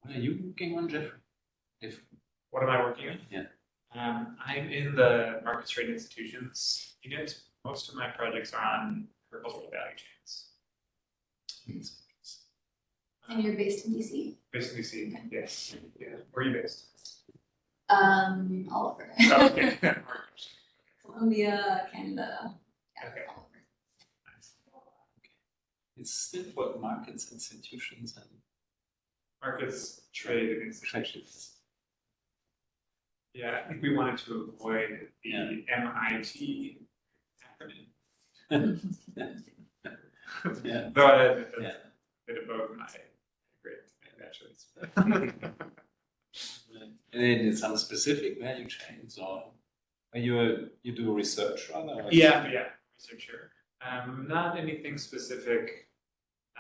What are you working on, Jeffrey? What am I working on? Yeah. I'm in the market trade institutions unit. Most of my projects are on agricultural value chains. And you're based in DC? Based in DC, okay. Yes. Yeah. Where are you based? All over. Oh, okay. Colombia, Canada, yeah, okay. all over. Nice. It's still what markets, institutions, and markets, trade, and institutions. Yeah, I think we wanted to avoid the MIT acronym. Yeah. Though I admit that's a bit above my grade, actually. And then it's some specific value chains, or you do research rather? Yeah, researcher. Not anything specific.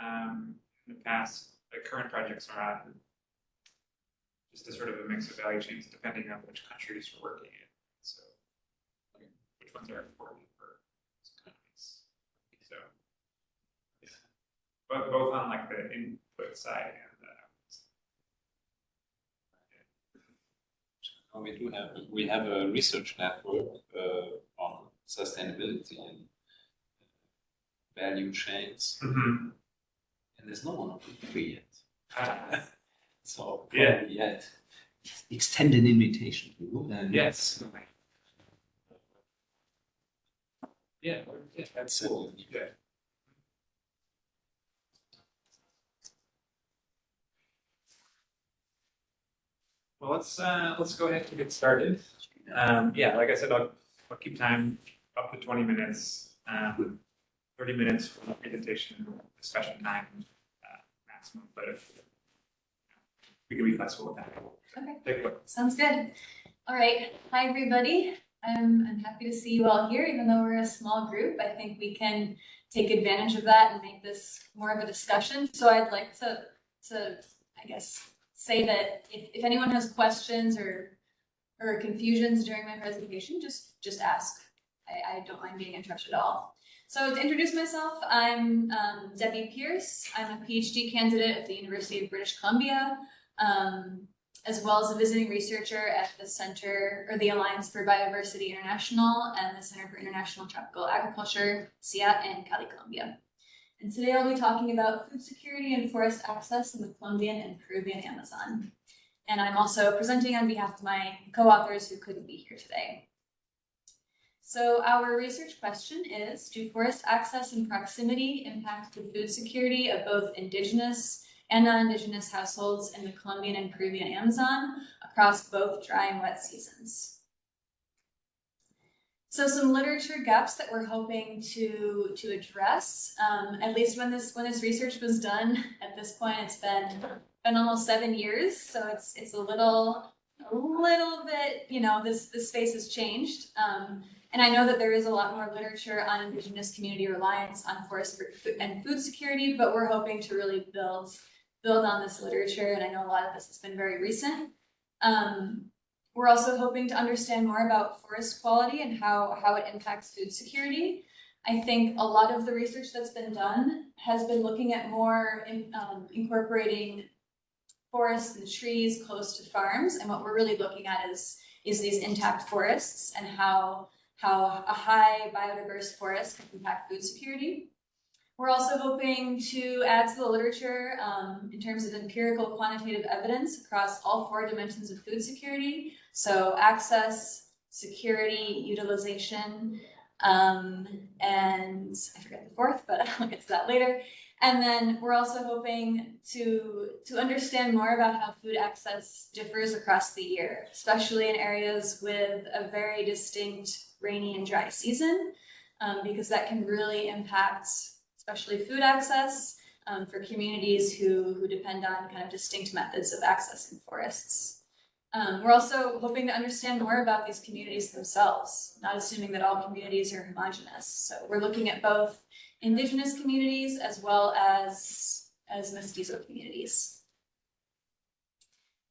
In the past, the current projects are on just a sort of a mix of value chains depending on which countries you're working in. So, which ones are important for countries. So, yeah. But both on like the input side and the we have a research network on sustainability and value chains, and there's no one of the three yet. So yet extend an invitation to you. And yes. Yeah, that's cool. Yeah. Well, let's go ahead and get started. Yeah, like I said, I'll keep time up to 20 minutes, 30 minutes for the presentation, discussion time maximum. But if we can be flexible with that. Okay. Take a look. Sounds good. All right. Hi, everybody. I'm happy to see you all here, even though we're a small group. I think we can take advantage of that and make this more of a discussion. So I'd like to I guess, say that if anyone has questions or confusions during my presentation, just ask. I don't mind being interrupted at all. So to introduce myself, I'm Debbie Pierce. I'm a PhD candidate at the University of British Columbia, as well as a visiting researcher at the Center, or the Alliance for Biodiversity International and the Center for International Tropical Agriculture, CIAT, in Cali, Colombia. And today I'll be talking about food security and forest access in the Colombian and Peruvian Amazon. And I'm also presenting on behalf of my co-authors who couldn't be here today. So our research question is, do forest access and proximity impact the food security of both indigenous and non-indigenous households in the Colombian and Peruvian Amazon across both dry and wet seasons? So some literature gaps that we're hoping to address, at least when this research was done. At this point, it's been almost 7 years, so it's a little bit, you know, this space has changed. And I know that there is a lot more literature on indigenous community reliance on forest and food security, but we're hoping to really build on this literature, and I know a lot of this has been very recent. We're also hoping to understand more about forest quality and how it impacts food security. I think a lot of the research that's been done has been looking at more incorporating forests and trees close to farms, and what we're really looking at is these intact forests and how a high biodiverse forest can impact food security. We're also hoping to add to the literature in terms of empirical quantitative evidence across all 4 dimensions of food security. So access, security, utilization, and I forget the 4th, but I'll get to that later. And then we're also hoping to understand more about how food access differs across the year, especially in areas with a very distinct rainy and dry season, because that can really impact especially food access for communities who depend on kind of distinct methods of accessing forests. We're also hoping to understand more about these communities themselves, not assuming that all communities are homogenous. So we're looking at both indigenous communities as well as mestizo communities.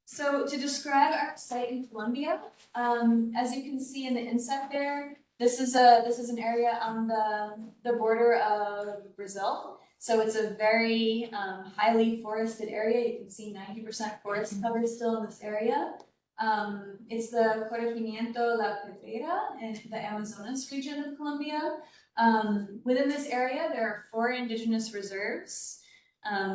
So to describe our site in Colombia, as you can see in the inset there, this is an area on the border of Brazil. So it's a very highly forested area. You can see 90% forest cover still in this area. It's the Corregimiento La Pedrera in the Amazonas region of Colombia. Within this area, there are 4 indigenous reserves,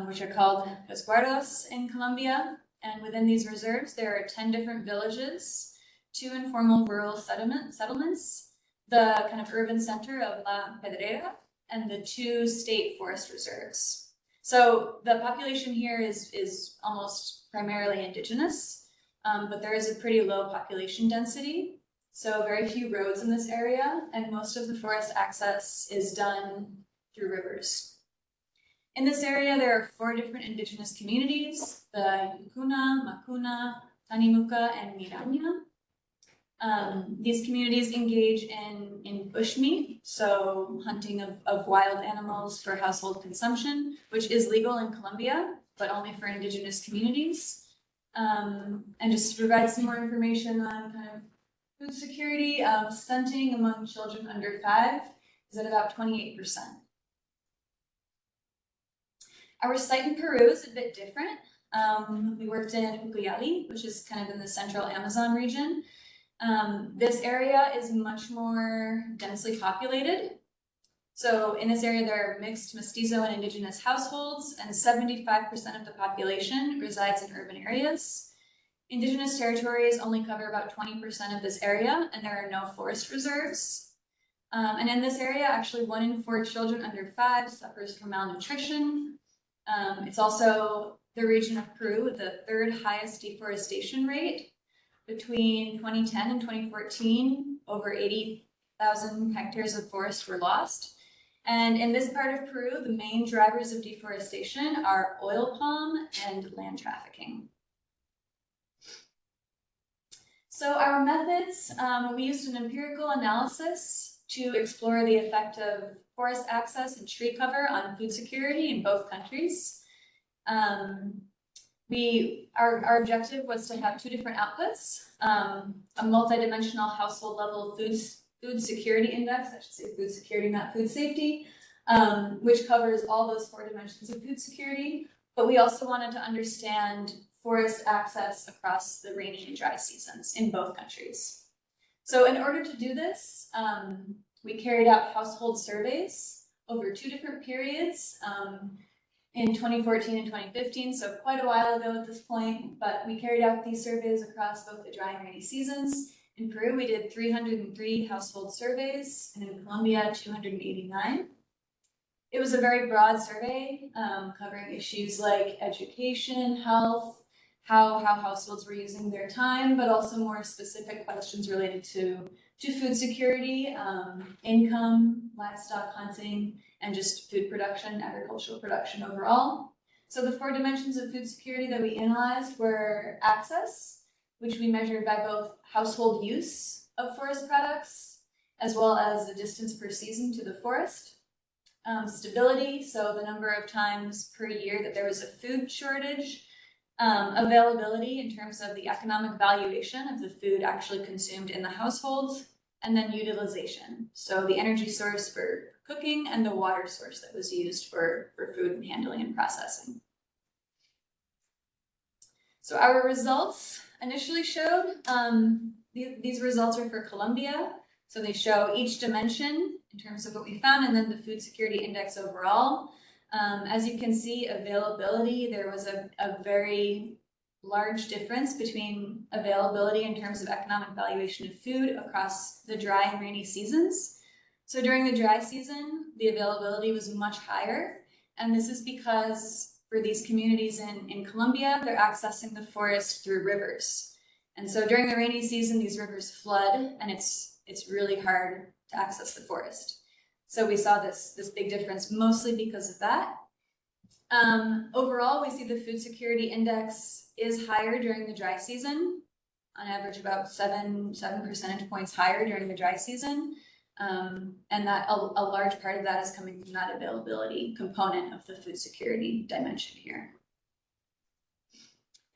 which are called resguardos in Colombia. And within these reserves, there are 10 different villages, 2 informal rural settlements, the kind of urban center of La Pedrera, and the 2 state forest reserves. So the population here is almost primarily indigenous, but there is a pretty low population density. So very few roads in this area, and most of the forest access is done through rivers. In this area, there are 4 different indigenous communities, the Yukuna, Makuna, Tanimuka, and Miranya. These communities engage in bushmeat, so hunting of wild animals for household consumption, which is legal in Colombia, but only for indigenous communities. And just to provide some more information on kind of food security, stunting among children under 5 is at about 28%. Our site in Peru is a bit different. We worked in Ucayali, which is kind of in the central Amazon region. This area is much more densely populated. So in this area, there are mixed mestizo and indigenous households, and 75% of the population resides in urban areas. Indigenous territories only cover about 20% of this area, and there are no forest reserves. And in this area, actually 1 in 4 children under 5 suffers from malnutrition. It's also the region of Peru with the 3rd highest deforestation rate. Between 2010 and 2014, over 80,000 hectares of forest were lost. And in this part of Peru, the main drivers of deforestation are oil palm and land trafficking. So our methods, we used an empirical analysis to explore the effect of forest access and tree cover on food security in both countries. Our objective was to have 2 different outputs, a multidimensional household level food security index, I should say food security, not food safety, which covers all those 4 dimensions of food security. But we also wanted to understand forest access across the rainy and dry seasons in both countries. So in order to do this, we carried out household surveys over 2 different periods, in 2014 and 2015, so quite a while ago at this point, but we carried out these surveys across both the dry and rainy seasons. In Peru, we did 303 household surveys, and in Colombia, 289. It was a very broad survey, covering issues like education, health, how households were using their time, but also more specific questions related to food security, income, livestock hunting, and just food production, agricultural production overall. So the 4 dimensions of food security that we analyzed were access, which we measured by both household use of forest products, as well as the distance per season to the forest. Stability, so the number of times per year that there was a food shortage. Availability in terms of the economic valuation of the food actually consumed in the households. And then utilization, so the energy source for cooking and the water source that was used for food and handling and processing. So our results initially showed, these results are for Colombia. So they show each dimension in terms of what we found, and then the food security index overall. As you can see, availability, there was a very large difference between availability in terms of economic valuation of food across the dry and rainy seasons. So during the dry season, the availability was much higher. And this is because for these communities in Colombia, they're accessing the forest through rivers. And so during the rainy season, these rivers flood, and it's really hard to access the forest. So we saw this big difference mostly because of that. Overall, we see the food security index is higher during the dry season, on average about 7 percentage points higher during the dry season. And that a large part of that is coming from that availability component of the food security dimension here.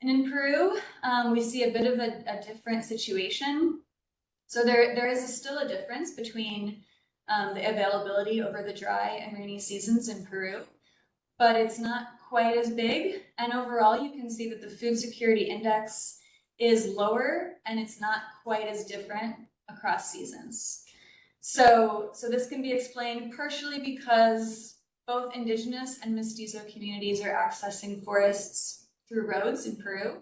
And in Peru, we see a bit of a different situation. So there is still a difference between the availability over the dry and rainy seasons in Peru. but it's not quite as big. And overall, you can see that the food security index is lower and it's not quite as different across seasons. So this can be explained partially because both indigenous and mestizo communities are accessing forests through roads in Peru.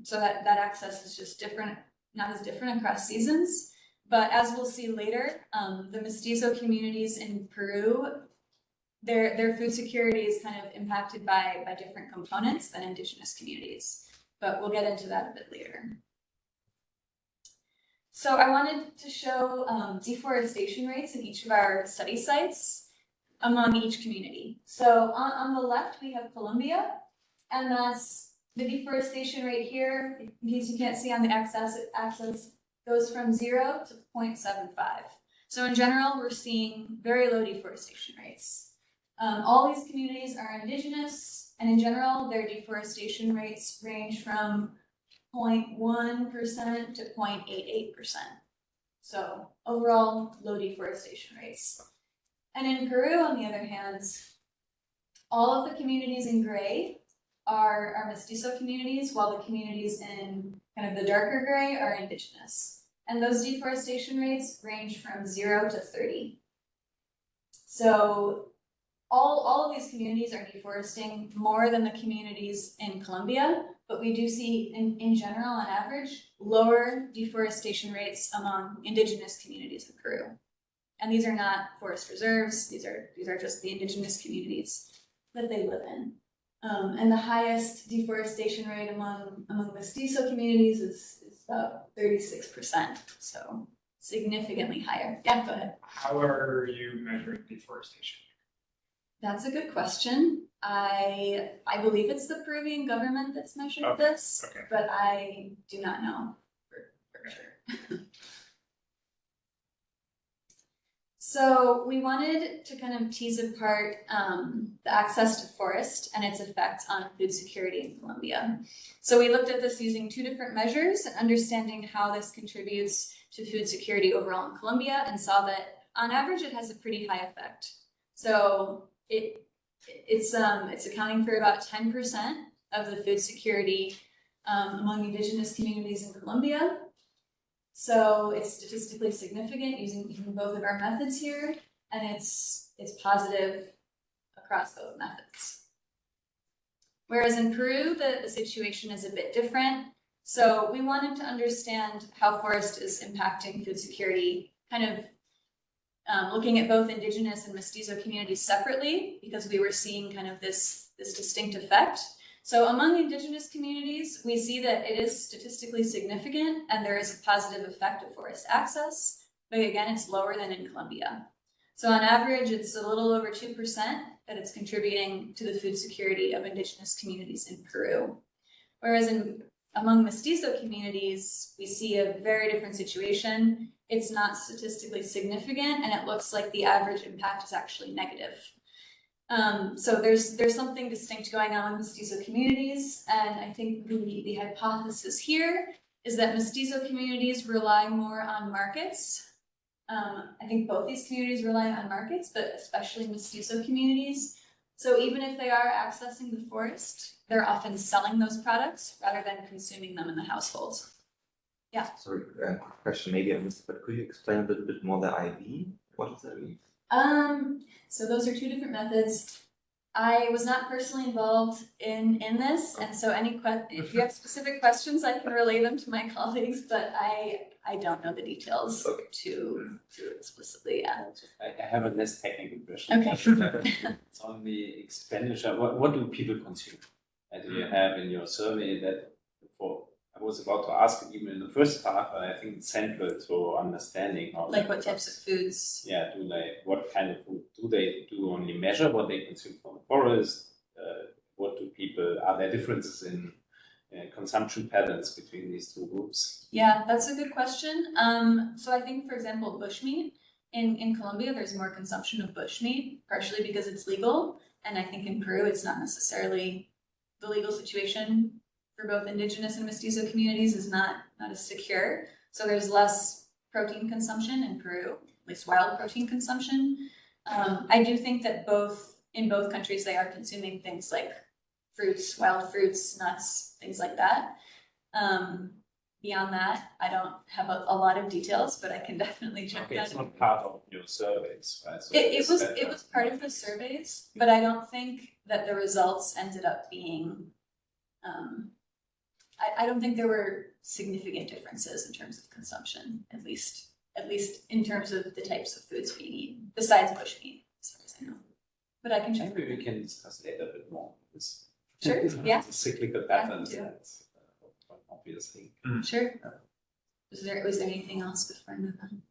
So that access is just different, not as different across seasons. But as we'll see later, the mestizo communities in Peru, their food security is kind of impacted by different components than indigenous communities. But we'll get into that a bit later. So I wanted to show deforestation rates in each of our study sites among each community. So on the left, we have Colombia, and that's the deforestation rate here, in case you can't see on the x-axis, goes from 0 to 0.75. So in general, we're seeing very low deforestation rates. All these communities are indigenous, and in general, their deforestation rates range from 0.1% to 0.88%. So overall, low deforestation rates. And in Peru, on the other hand, all of the communities in gray are mestizo communities, while the communities in kind of the darker gray are indigenous. And those deforestation rates range from 0 to 30. So all of these communities are deforesting more than the communities in Colombia, but we do see in general, on average, lower deforestation rates among indigenous communities in Peru. And these are not forest reserves, these are just the indigenous communities that they live in. And the highest deforestation rate among mestizo communities is about 36%, so significantly higher. Yeah, go ahead. How are you measuring deforestation? That's a good question. I believe it's the Peruvian government that's measured this, but I do not know for sure. So we wanted to kind of tease apart the access to forest and its effect on food security in Colombia. So we looked at this using two different measures and understanding how this contributes to food security overall in Colombia, and saw that on average it has a pretty high effect. So it's accounting for about 10% of the food security among indigenous communities in Colombia. So it's statistically significant using both of our methods here, and it's positive across both methods. Whereas in Peru, the situation is a bit different. So we wanted to understand how forest is impacting food security, kind of looking at both indigenous and mestizo communities separately, because we were seeing kind of this distinct effect. So among indigenous communities, we see that it is statistically significant and there is a positive effect of forest access, but again, it's lower than in Colombia. So on average, it's a little over 2% that it's contributing to the food security of indigenous communities in Peru. Whereas among mestizo communities, we see a very different situation. It's not statistically significant, and it looks like the average impact is actually negative. So there's something distinct going on with mestizo communities, and I think the hypothesis here is that mestizo communities rely more on markets. I think both these communities rely on markets, but especially mestizo communities. So even if they are accessing the forest, they're often selling those products rather than consuming them in the household. Yeah. Sorry, question, maybe I missed it, but could you explain a little bit more the IV? What does that mean? So those are two different methods. I was not personally involved in this, and so if you have specific questions, I can relay them to my colleagues, but I don't know the details too explicitly. Yeah. I have a less technical question. Okay. It's on the expenditure. What do people consume? And do you have in your survey that before? I was about to ask it even in the first part, but I think it's central to understanding how. Like what types of foods? Yeah, what kind of food do they only measure what they consume from the forest? What do people? Are there differences in consumption patterns between these two groups? Yeah, that's a good question. So I think, for example, bushmeat in Colombia, there's more consumption of bushmeat, partially because it's legal, and I think in Peru it's not necessarily the legal situation. For both indigenous and mestizo communities is not as secure. So there's less protein consumption in Peru, at least wild protein consumption. I do think that both in both countries, they are consuming things like fruits, wild fruits, nuts, things like that. Beyond that, I don't have a lot of details, but I can definitely check Okay, that. it's not part of your surveys, right? So It was part of the surveys, but I don't think that the results ended up being, I don't think there were significant differences in terms of consumption, at least in terms of the types of foods being eaten, besides bushmeat, as far as I know. But I can check. Maybe we can discuss later a bit more. Sure, yeah. The cyclical patterns, too. that's obviously. Sure. Was there anything else before I move on?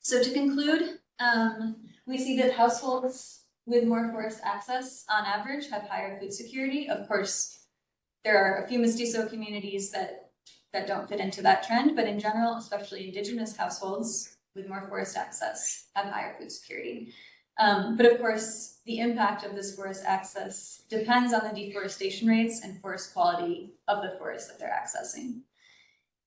So to conclude, we see that households with more forest access on average have higher food security. Of course, there are a few mestizo communities that don't fit into that trend, but in general, especially indigenous households with more forest access have higher food security. But of course, the impact of this forest access depends on the deforestation rates and forest quality of the forest that they're accessing.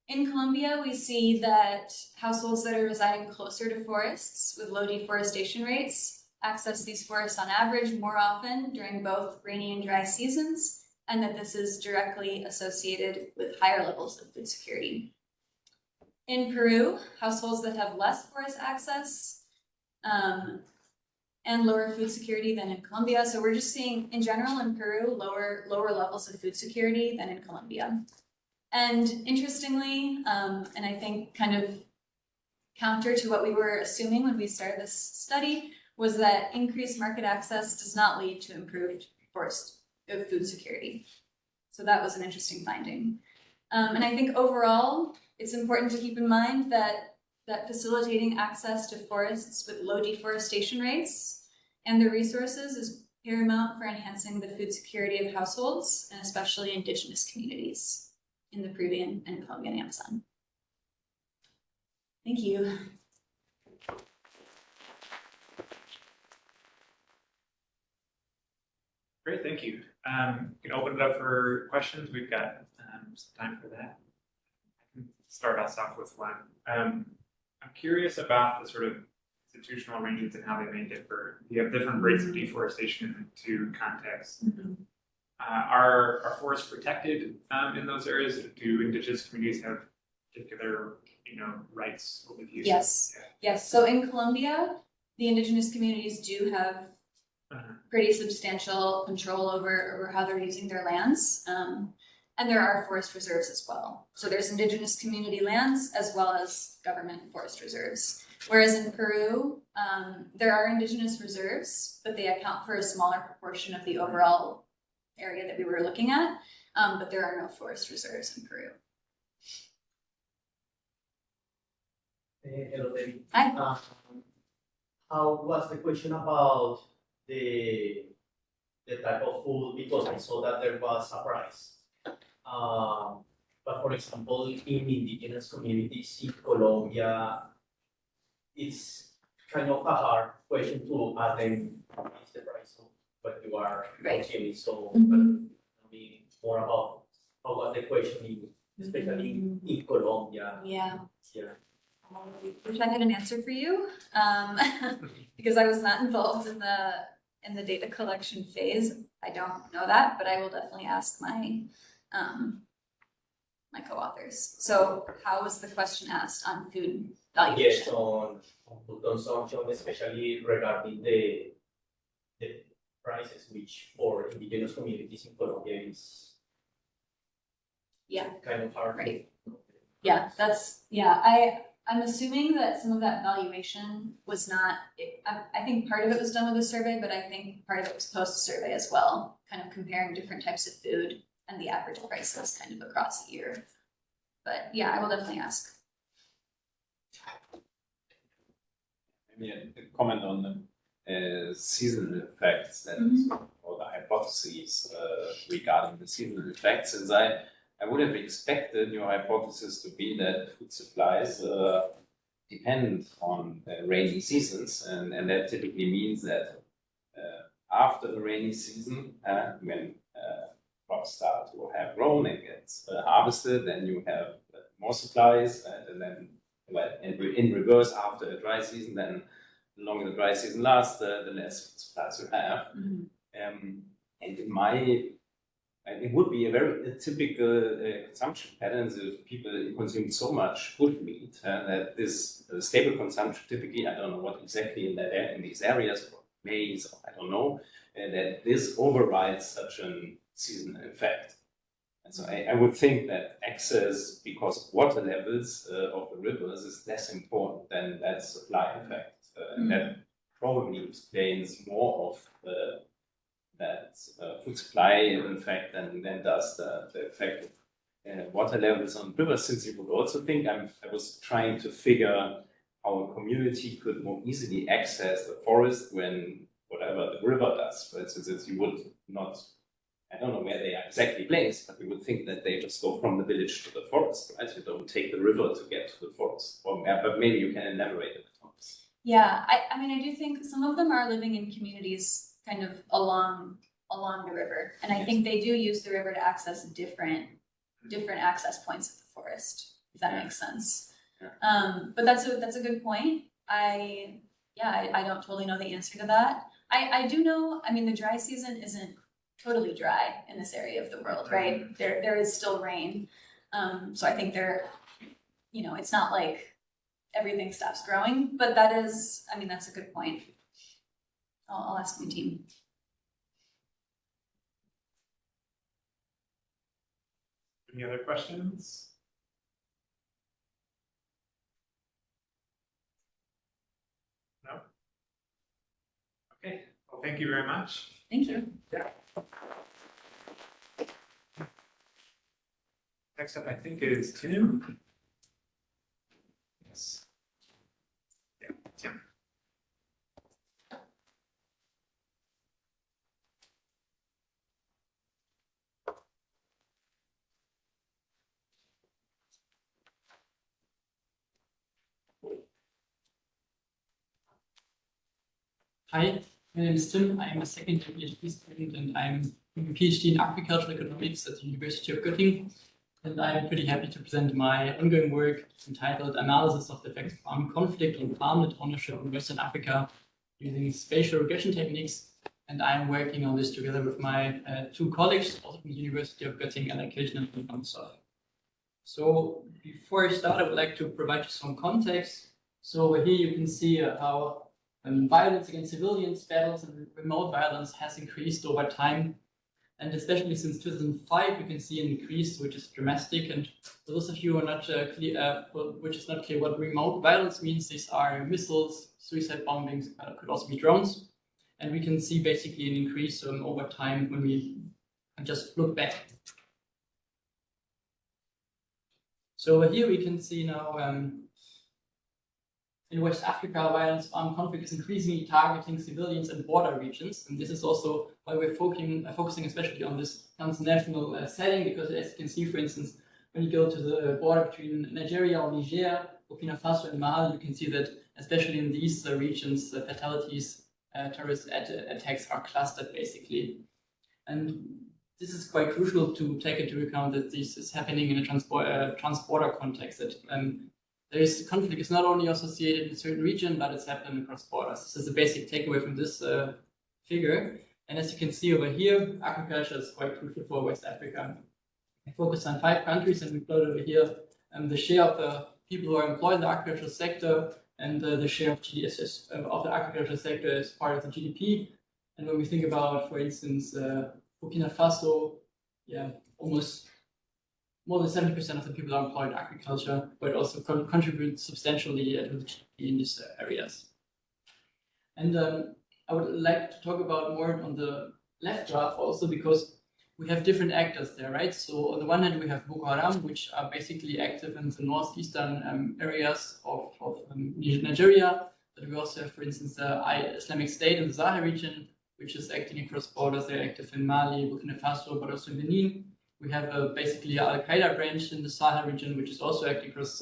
In Colombia, we see that households that are residing closer to forests with low deforestation rates access these forests on average more often during both rainy and dry seasons, and that this is directly associated with higher levels of food security. In Peru, households that have less forest access and lower food security than in Colombia. So we're just seeing, in general, in Peru, lower levels of food security than in Colombia. And interestingly, and I think kind of counter to what we were assuming when we started this study, was that increased market access does not lead to improved food security. So that was an interesting finding. And I think overall, it's important to keep in mind that facilitating access to forests with low deforestation rates and their resources is paramount for enhancing the food security of households, and especially indigenous communities in the Peruvian and Colombian Amazon. Thank you. Great, thank you. You can open it up for questions. We've got some time for that. I can start us off with one. I'm curious about the sort of institutional arrangements and how they may differ. You have different rates of deforestation in two contexts. Are forests protected in those areas? Do indigenous communities have particular, rights over the use? Yes. Yes. So in Colombia, the indigenous communities do have pretty substantial control over how they're using their lands. And there are forest reserves as well. So there's indigenous community lands as well as government forest reserves. Whereas in Peru, there are indigenous reserves, but they account for a smaller proportion of the overall area that we were looking at. But there are no forest reserves in Peru. Hello, Debbie. Hi. How was the question about the type of food? Because I saw that there was a price. But for example, in indigenous communities in Colombia, it's kind of a hard question to ask them what's the price of what you are consuming. So, I mean, more about how was the question, especially in Colombia. Yeah. Yeah. Wish I had an answer for you, because I was not involved in the data collection phase. I don't know that, but I will definitely ask my my co-authors. So how was the question asked on food valuation? Yes, on food consumption, especially regarding the prices, which for indigenous communities in Colombia is kind of hard. Right. Yeah, I'm assuming that some of that valuation was not, I think part of it was done with the survey, but I think part of it was post-survey as well, kind of comparing different types of food and the average prices kind of across the year. But yeah, I will definitely ask. Maybe a comment on the seasonal effects or the hypotheses regarding the seasonal effects, since I would have expected your hypothesis to be that food supplies depend on rainy seasons, and that typically means that after the rainy season, when crops start to have grown and gets harvested, then you have more supplies, and then in reverse, after a dry season, then longer the dry season lasts, the less food supplies you have. And it would be a very typical consumption patterns if people consume so much bush meat that this stable consumption typically, I don't know what exactly in these areas, or maize, or I don't know, that this overrides such a seasonal effect. And so I would think that access, because of water levels of the rivers, is less important than that supply effect. And that probably explains more of that food supply effect than does the effect of water levels on rivers, since you would also think, I was trying to figure how a community could more easily access the forest when whatever the river does. For instance, you would not, I don't know where they are exactly placed, but we would think that they just go from the village to the forest, right? You don't take the river to get to the forest. But maybe you can elaborate a bit on this. Yeah, I mean, I do think some of them are living in communities kind of along the river, and I think they do use the river to access different access points of the forest, if that makes sense. But that's a good point. I don't totally know the answer to that. I do know, I mean, the dry season isn't totally dry in this area of the world, right? There is still rain. So I think it's not like everything stops growing, but that's a good point. I'll ask my team. Any other questions? No? Okay, well, thank you very much. Thank you. Yeah. Next up, I think, is Tim. Yes. Yeah, Tim. Hi, my name is Tim. I'm a second year PhD student and I'm doing a PhD in agricultural economics at the University of Göttingen. And I'm pretty happy to present my ongoing work entitled Analysis of the Effects of Armed Conflict on Farmland Ownership in Western Africa using spatial regression techniques. And I'm working on this together with my two colleagues, also from the University of Göttingen, and Kirchner and Amsterdam. So before I start, I would like to provide you some context. So over here you can see how violence against civilians, battles, and remote violence has increased over time. And especially since 2005, you can see an increase, which is dramatic. And for those of you who are not clear, which is not clear what remote violence means, these are missiles, suicide bombings, could also be drones. And we can see basically an increase over time when we just look back. So over here we can see now in West Africa, violence, armed conflict is increasingly targeting civilians and border regions. And this is also why we're focusing especially on this transnational setting, because as you can see, for instance, when you go to the border between Nigeria or Niger, Burkina Faso and Mali, you can see that especially in these regions, fatalities, terrorist attacks are clustered basically. And this is quite crucial to take into account that this is happening in a trans-border context. That the conflict is not only associated in a certain region, but it's happening across borders. This is the basic takeaway from this figure. And as you can see over here, agriculture is quite crucial for West Africa. I focus on 5 countries, and we plot over here the share of the people who are employed in the agricultural sector and the share of GDS of the agricultural sector as part of the GDP. And when we think about, for instance, Burkina Faso, almost more than 70% of the people are employed in agriculture, but also contribute substantially to the GDP in these areas. And I would like to talk about more on the left graph also, because we have different actors there, right? So on the one hand, we have Boko Haram, which are basically active in the northeastern areas of Nigeria. But we also have, for instance, the Islamic State in the Sahel region, which is acting across borders. They're active in Mali, Burkina Faso, but also in Benin. We have basically an Al-Qaeda branch in the Sahel region, which is also acting across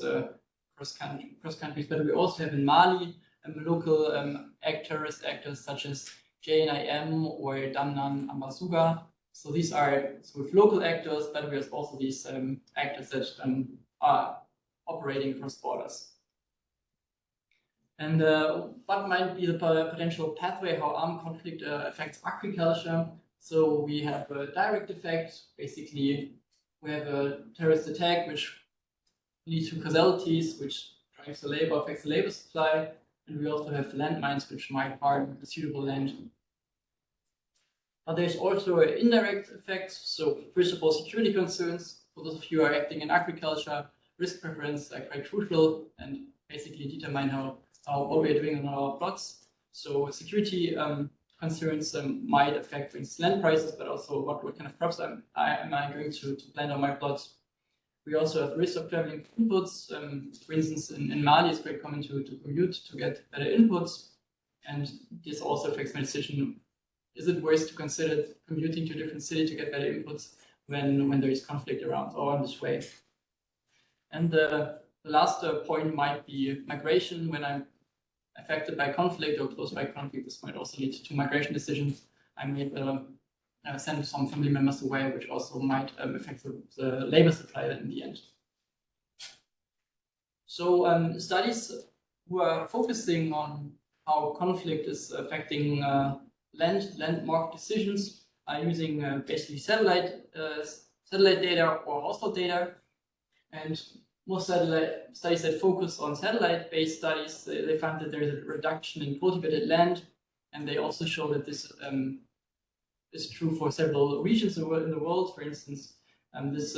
countries. But we also have in Mali local actors such as JNIM or Damnan Amasuga. So these are with local actors, but we have also these actors that are operating across borders. And what might be the potential pathway how armed conflict affects agriculture? So we have a direct effect. Basically, we have a terrorist attack which leads to casualties, which drives the labor, affects the labor supply. And we also have landmines which might harm the suitable land. But there's also an indirect effect. So first of all, security concerns. For those of you who are acting in agriculture, risk preference are quite crucial and basically determine how what we are doing on our plots. So security concerns might affect, for instance, land prices, but also what kind of crops am I going to plant on my plots. We also have risk of traveling inputs. For instance, in Mali, it's quite common to commute to get better inputs. And this also affects my decision. Is it worth to consider commuting to a different city to get better inputs when there is conflict around or on this way? And the last point might be migration. When I'm affected by conflict or close by conflict, this might also lead to migration decisions. I may send some family members away, which also might affect the labor supply in the end. So studies who are focusing on how conflict is affecting landmark decisions are using basically satellite data or household data, and most satellite studies that focus on satellite-based studies, they found that there is a reduction in cultivated land, and they also show that this is true for several regions in the world. For instance, this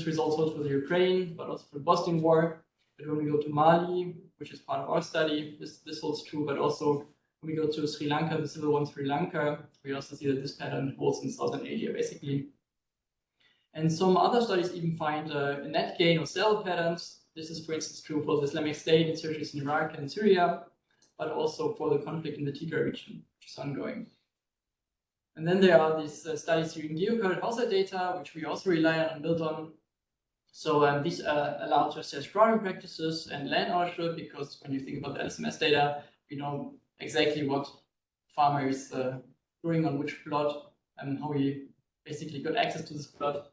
results also for the Ukraine, but also for the Bosnian War. But when we go to Mali, which is part of our study, this holds true. But also when we go to Sri Lanka, the civil war in Sri Lanka, we also see that this pattern holds in Southern Asia, basically. And some other studies even find net gain or cell patterns. This is, for instance, true for the Islamic State insurgencies in Iraq and Syria, but also for the conflict in the Tigray region, which is ongoing. And then there are these studies using geocoded household data, which we also rely on and build on. So these allow to assess crowding practices and land ownership, because when you think about the LSMS data, we know exactly what farmer is growing on which plot and how we basically got access to this plot.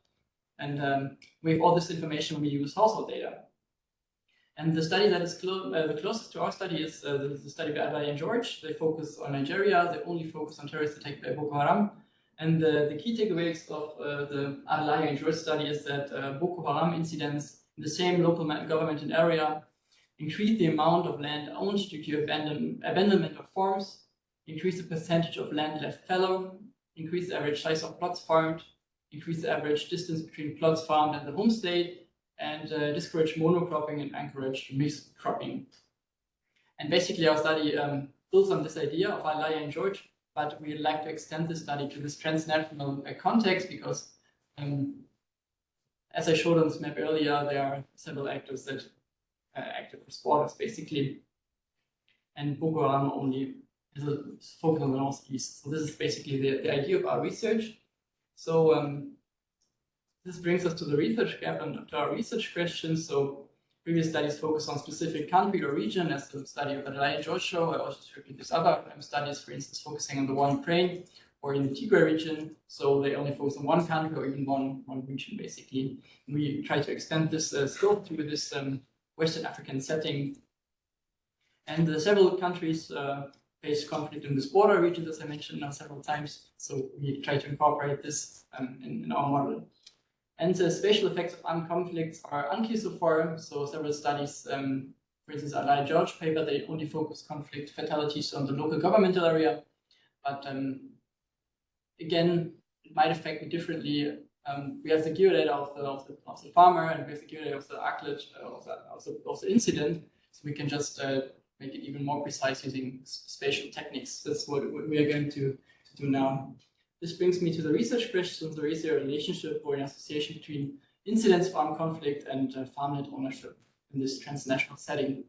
And we have all this information when we use household data. And the study that is the closest to our study is the study by Adlai and George. They focus on Nigeria. They only focus on terrorist attack by Boko Haram. And the key takeaways of the Adlai and George study is that Boko Haram incidents in the same local government and area increase the amount of land owned due to abandonment of farms, increase the percentage of land left fallow, increase the average size of plots farmed, increase the average distance between plots farmed and the homestay, and discourage monocropping and encourage mixed cropping. And basically our study builds on this idea of Adlai and George, but we'd like to extend this study to this transnational context because, as I showed on this map earlier, there are several actors that active for borders, basically. And Boko Haram only is focused on the northeast. So this is basically the idea of our research. So this brings us to the research gap and to our research questions. So previous studies focus on specific country or region, as the study of Adlai and George show. I also repeat these other studies, for instance, focusing on the one Ukraine or in the Tigray region. So they only focus on one country or even one region, basically. We try to extend this scope to this Western African setting. And several countries face conflict in this border region, as I mentioned now several times. So we try to incorporate this in our model. And the spatial effects of armed conflicts are unclear so far. So several studies, for instance, Adlai and George paper, they only focus conflict fatalities on the local governmental area. But again, it might affect me differently. We have the geodata of the farmer, and we have the geodata of the ACLED of the incident. So we can just make it even more precise using spatial techniques. That's what we are going to do now. This brings me to the research questions. There is a relationship or an association between incidents of armed conflict and farmland ownership in this transnational setting.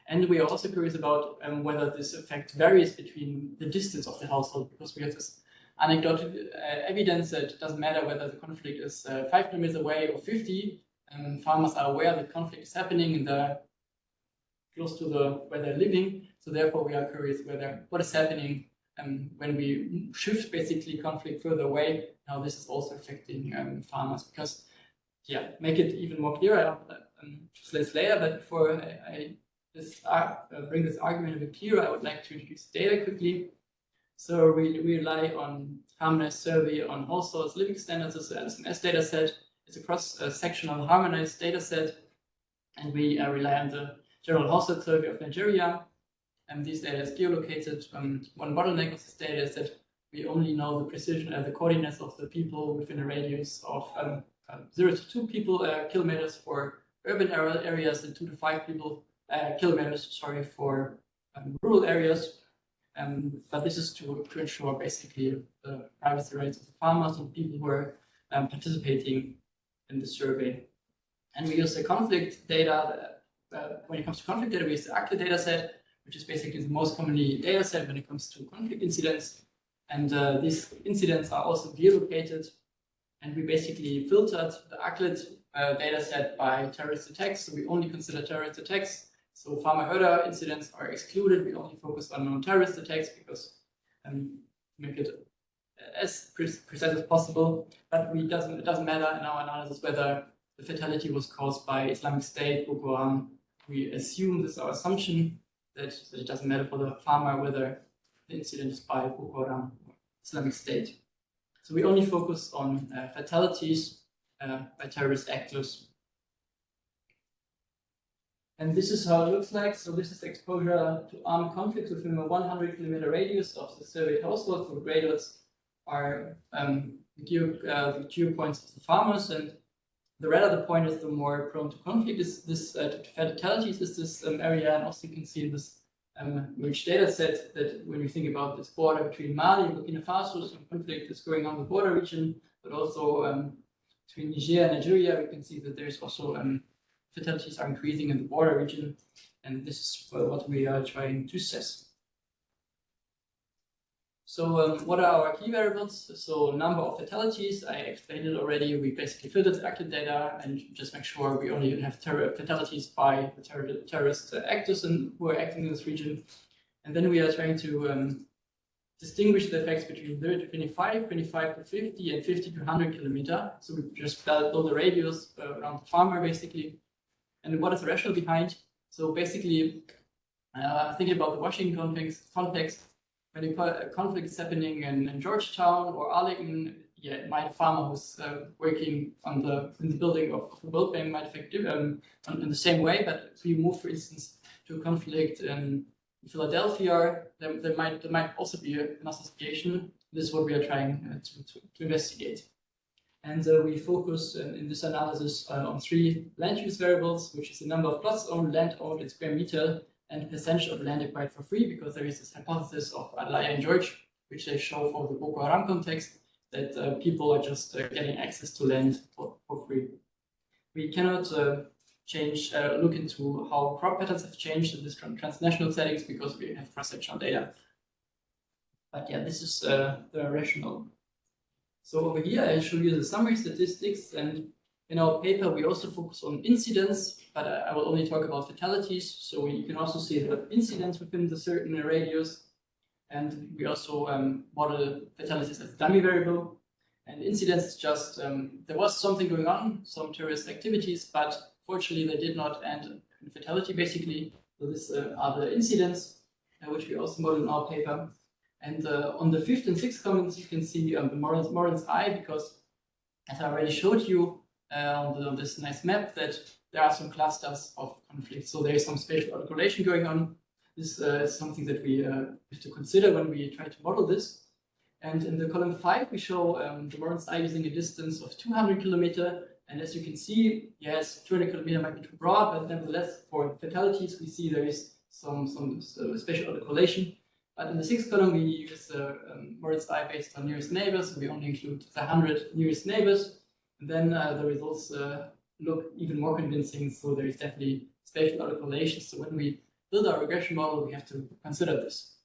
And we are also curious about whether this effect varies between the distance of the household, because we have this anecdotal evidence that it doesn't matter whether the conflict is 5 kilometers away or 50. Farmers are aware that conflict is happening and they're close to where they're living. So therefore we are curious whether what is happening when we shift basically conflict further away, how this is also affecting farmers. Because, yeah, make it even more clear, just later, but before I bring this argument a bit clearer, I would like to introduce data quickly. So we rely on harmonized survey on households living standards. This is an LSMS data set. It's a cross-sectional harmonized data set, and we rely on the general household survey of Nigeria. And this data is geolocated. One bottleneck of this data is that we only know the precision and the coordinates of the people within a radius of 0 to 2 kilometers for urban areas and 2 to 5 kilometers, sorry, for rural areas. But this is to ensure basically the privacy rights of the farmers and people who are participating in the survey. And we use the conflict data. When it comes to conflict data, we use the ACLE data set, which is basically the most commonly data set when it comes to conflict incidents. And these incidents are also geolocated. And we basically filtered the ACLE data set by terrorist attacks. So we only consider terrorist attacks. So farmer-herder incidents are excluded. We only focus on non-terrorist attacks because make it as precise as possible. But it doesn't matter in our analysis whether the fatality was caused by Islamic State, Boko Haram. We assume, this is our assumption, that it doesn't matter for the farmer whether the incident is by Boko Haram or Islamic State. So we only focus on fatalities by terrorist actors. And this is how it looks like. So this is exposure to armed conflicts within a 100-kilometer radius of the surveyed household. So the gray dots are the geo points of the farmers, and the redder the point is, the more prone to conflict is this to fatalities is this area. And also you can see in this rich data set that when we think about this border between Mali and Burkina Faso, some conflict is going on in the border region, but also between Niger and Nigeria, we can see that there's also fatalities are increasing in the border region, and this is what we are trying to assess. So what are our key variables? So number of fatalities, I explained it already. We basically filtered the active data and just make sure we only have fatalities by the terrorist actors who are acting in this region. And then we are trying to distinguish the effects between 0 to 25, 25 to 50, and 50 to 100 kilometer. So we just build a radius around the farmer, basically. And what is the rationale behind? So basically, thinking about the Washington context, when a conflict is happening in Georgetown or Arlington, yeah, it might a farmer who's working in the building of the World Bank might affect in the same way. But if we move, for instance, to a conflict in Philadelphia, there might also be an association. This is what we are trying to investigate. And we focus in this analysis on 3 land use variables, which is the number of plots owned, land owned in square meter, and percentage of land acquired for free, because there is this hypothesis of Adlai and George, which they show for the Boko Haram context, that people are just getting access to land for free. We cannot look into how crop patterns have changed in these transnational settings because we have cross-sectional data. But yeah, this is the rationale. So over here, I show you the summary statistics, and in our paper, we also focus on incidents, but I will only talk about fatalities. So you can also see the incidents within the certain radius, and we also model fatalities as a dummy variable. And incidents is just, there was something going on, some terrorist activities, but fortunately they did not end in fatality, basically. So these are the incidents, which we also model in our paper. And on the 5th and 6th comments, you can see the Moran's eye, because as I already showed you on this nice map, that there are some clusters of conflict. So there is some spatial articulation going on. This is something that we have to consider when we try to model this. And in the column 5, we show the Moran's eye using a distance of 200 kilometer. And as you can see, yes, 200 kilometer might be too broad, but nevertheless, for fatalities, we see there is some spatial articulation. But in the 6th column, we use Moran's eye based on nearest neighbors. So we only include the 100 nearest neighbors. And then the results look even more convincing. So there is definitely spatial articulation. So when we build our regression model, we have to consider this.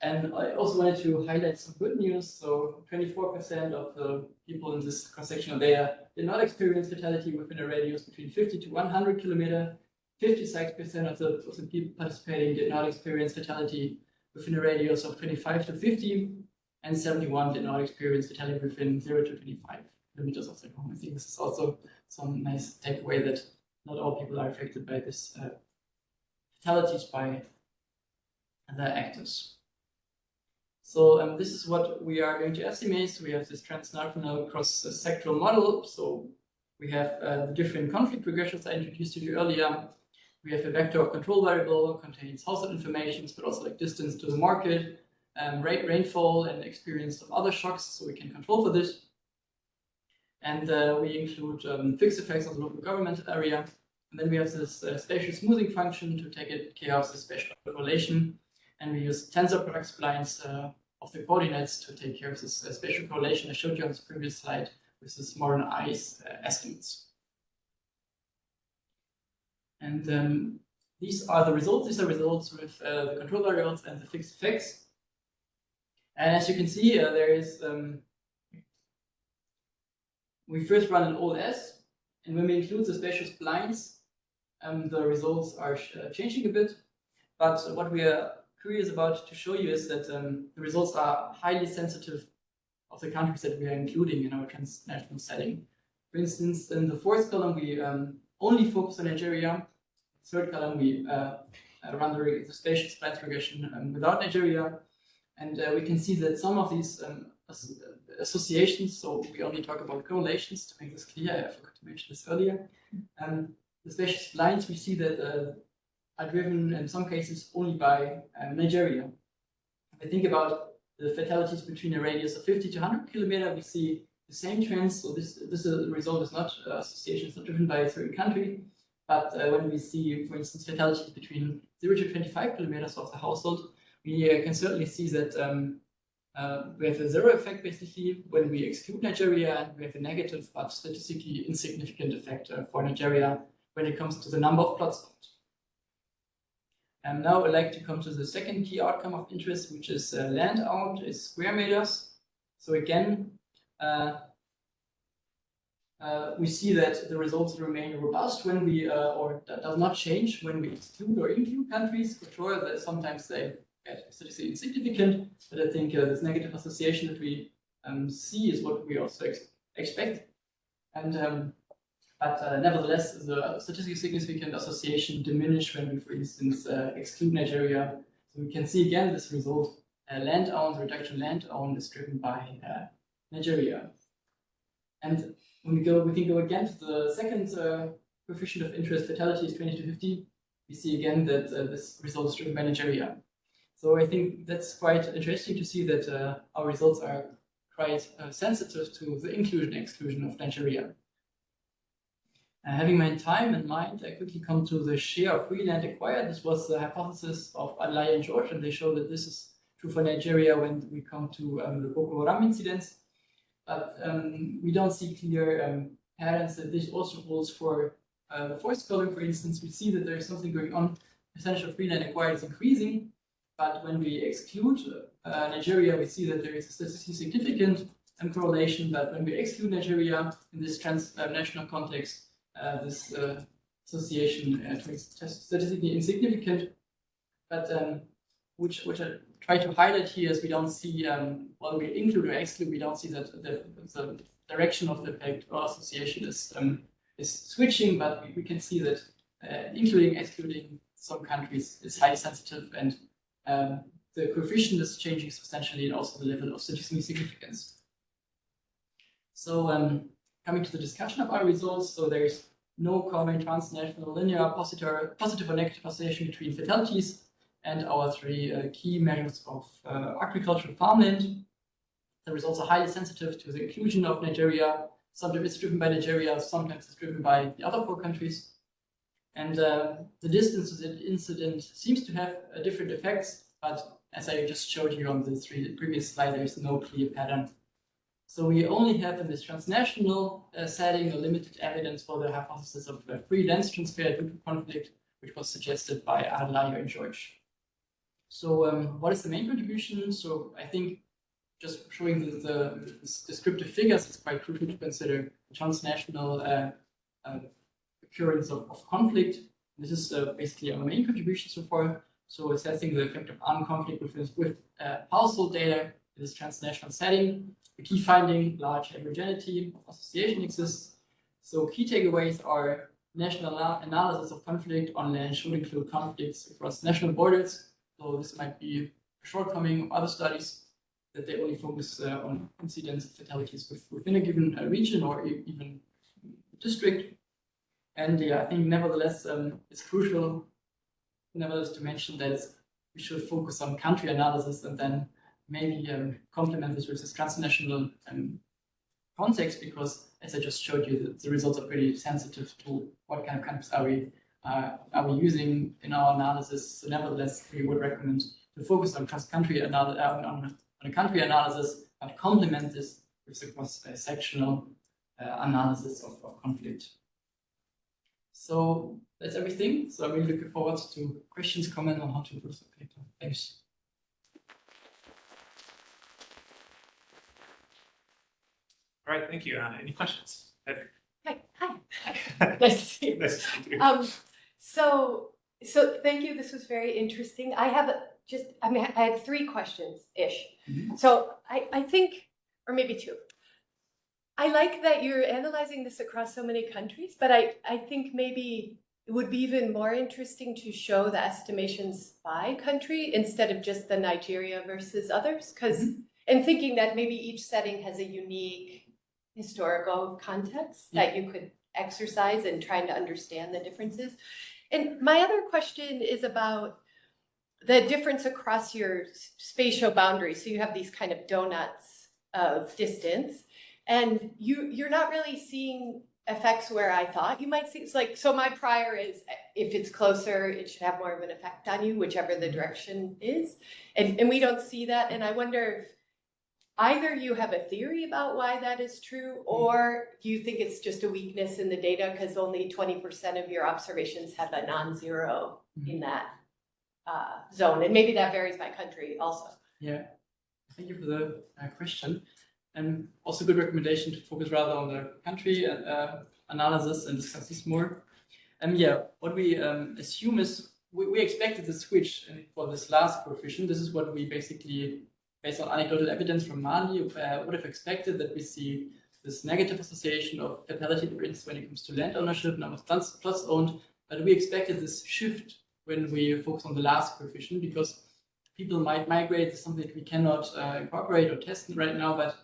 And I also wanted to highlight some good news. So 24% of the people in this cross-sectional data did not experience fatality within a radius between 50 to 100 kilometer. 56% of the people participating did not experience fatality within a radius of 25 to 50, and 71 did not experience fatality within 0 to 25 kilometers of their home. I think this is also some nice takeaway that not all people are affected by this fatalities by the actors. So this is what we are going to estimate. So we have this transnational cross-sectoral model. So we have the different conflict regressions I introduced to you earlier. We have a vector of control variable, contains household information, but also like distance to the market, rainfall and experience of other shocks, so we can control for this. And we include fixed effects on the local government area. And then we have this spatial smoothing function to take care of the spatial correlation. And we use tensor product splines of the coordinates to take care of this spatial correlation I showed you on the previous slide with this modern ice estimates. And these are the results. These are results with the control variables and the fixed effects. And as you can see, there is we first run an OLS, and when we include the spatial splines, the results are changing a bit. But what we are curious about to show you is that the results are highly sensitive of the countries that we are including in our transnational setting. For instance, in the fourth column, we only focus on Nigeria. Third column, we run the spatial splines regression without Nigeria. And we can see that some of these associations, so we only talk about correlations to make this clear, I forgot to mention this earlier. The spatial splines, we see that are driven in some cases only by Nigeria. If I think about the fatalities between a radius of 50 to 100 kilometers, we see the same trends. So this result is not association, it's not driven by a certain country. But when we see, for instance, fatalities between 0 to 25 kilometers of the household, we can certainly see that we have a zero effect basically when we exclude Nigeria, and we have a negative but statistically insignificant effect for Nigeria when it comes to the number of plot zones. And now I'd like to come to the second key outcome of interest, which is land out is square meters. So again, we see that the results remain robust when we, or that does not change when we exclude or include countries. For sure, that sometimes they get statistically insignificant, but I think this negative association that we see is what we also expect. And but nevertheless, the statistically significant association diminishes when we, for instance, exclude Nigeria. So we can see again this result: land owned, the reduction land owned is driven by Nigeria. And when we can go again to the second coefficient of interest, fatality is 20 to 50. We see again that this result is driven by Nigeria. So I think that's quite interesting to see that our results are quite sensitive to the inclusion and exclusion of Nigeria. Having my time in mind, I quickly come to the share of free land acquired. This was the hypothesis of Adlai and George, and they show that this is true for Nigeria when we come to the Boko Haram incidents. But we don't see clear patterns that this also holds for the fourth column. For instance, we see that there is something going on. The percentage of free land acquired is increasing, but when we exclude Nigeria, we see that there is a statistically significant correlation. But when we exclude Nigeria in this transnational context, this association is statistically insignificant. But which I try to highlight here is we don't see, when we include or exclude, we don't see that the direction of the effect or association is switching, but we can see that including, excluding some countries is highly sensitive, and the coefficient is changing substantially, and also the level of statistical significance. So coming to the discussion of our results, so there is no common transnational linear positive or negative association between fatalities and our three key measures of agricultural farmland. The results are highly sensitive to the inclusion of Nigeria. Sometimes it's driven by Nigeria, sometimes it's driven by the other four countries. And the distance to the incident seems to have different effects, but as I just showed you on the previous slide, there is no clear pattern. So we only have in this transnational setting a limited evidence for the hypothesis of free land transfer due to conflict, which was suggested by Adlai and George. So what is the main contribution? So I think just showing the descriptive figures, it's quite crucial to consider the transnational occurrence of conflict. This is basically our main contribution so far. So assessing the effect of armed conflict with household data in this transnational setting. The key finding, large heterogeneity of association exists. So key takeaways are national analysis of conflict on land should include conflicts across national borders. So this might be a shortcoming of other studies, that they only focus on incidents of fatalities within a given region or even district. And yeah, I think nevertheless, it's crucial nevertheless to mention that we should focus on country analysis and then maybe complement this with this transnational context, because as I just showed you, the results are pretty sensitive to what kind of countries are we using in our analysis. So nevertheless, we would recommend to focus on cross-country on a country analysis, but complement this with the cross-sectional analysis of conflict. So that's everything. So I'm really looking forward to questions, comments on how to improve the paper. Thanks. All right, thank you. Any questions? Hi. Nice to see you. Nice to see you. So thank you. This was very interesting. I have I have 3 questions-ish. Mm-hmm. So I think, or maybe 2. I like that you're analyzing this across so many countries, but I think maybe it would be even more interesting to show the estimations by country instead of just the Nigeria versus others, because and thinking that maybe each setting has a unique historical context that you could exercise in trying to understand the differences. And my other question is about the difference across your spatial boundaries. So you have these kind of donuts of distance, and you're not really seeing effects where I thought you might see. It's like, so my prior is if it's closer, it should have more of an effect on you, whichever the direction is. And we don't see that. And I wonder if either you have a theory about why that is true, or do you think it's just a weakness in the data because only 20% of your observations have a non-zero in that zone? And maybe that varies by country also. Yeah, thank you for the question. And also good recommendation to focus rather on the country analysis and discuss this more. Yeah, what we assume is we expected the switch for this last coefficient. This is what we basically, based on anecdotal evidence from Mali, would have expected, that we see this negative association of fatality rates when it comes to land ownership, number of plots owned. But we expected this shift when we focus on the last coefficient, because people might migrate. It's something that we cannot incorporate or test right now, but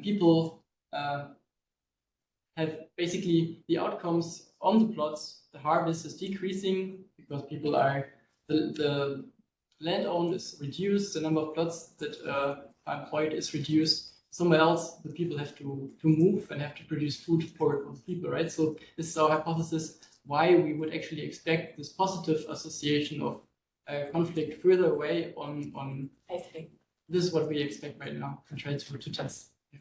people have basically the outcomes on the plots. The harvest is decreasing because people are, the land owned is reduced, the number of plots that are employed is reduced. Somewhere else, the people have to move and have to produce food for the people, right? So this is our hypothesis why we would actually expect this positive association of conflict further away on. I see. This is what we expect right now and try to test. Yeah.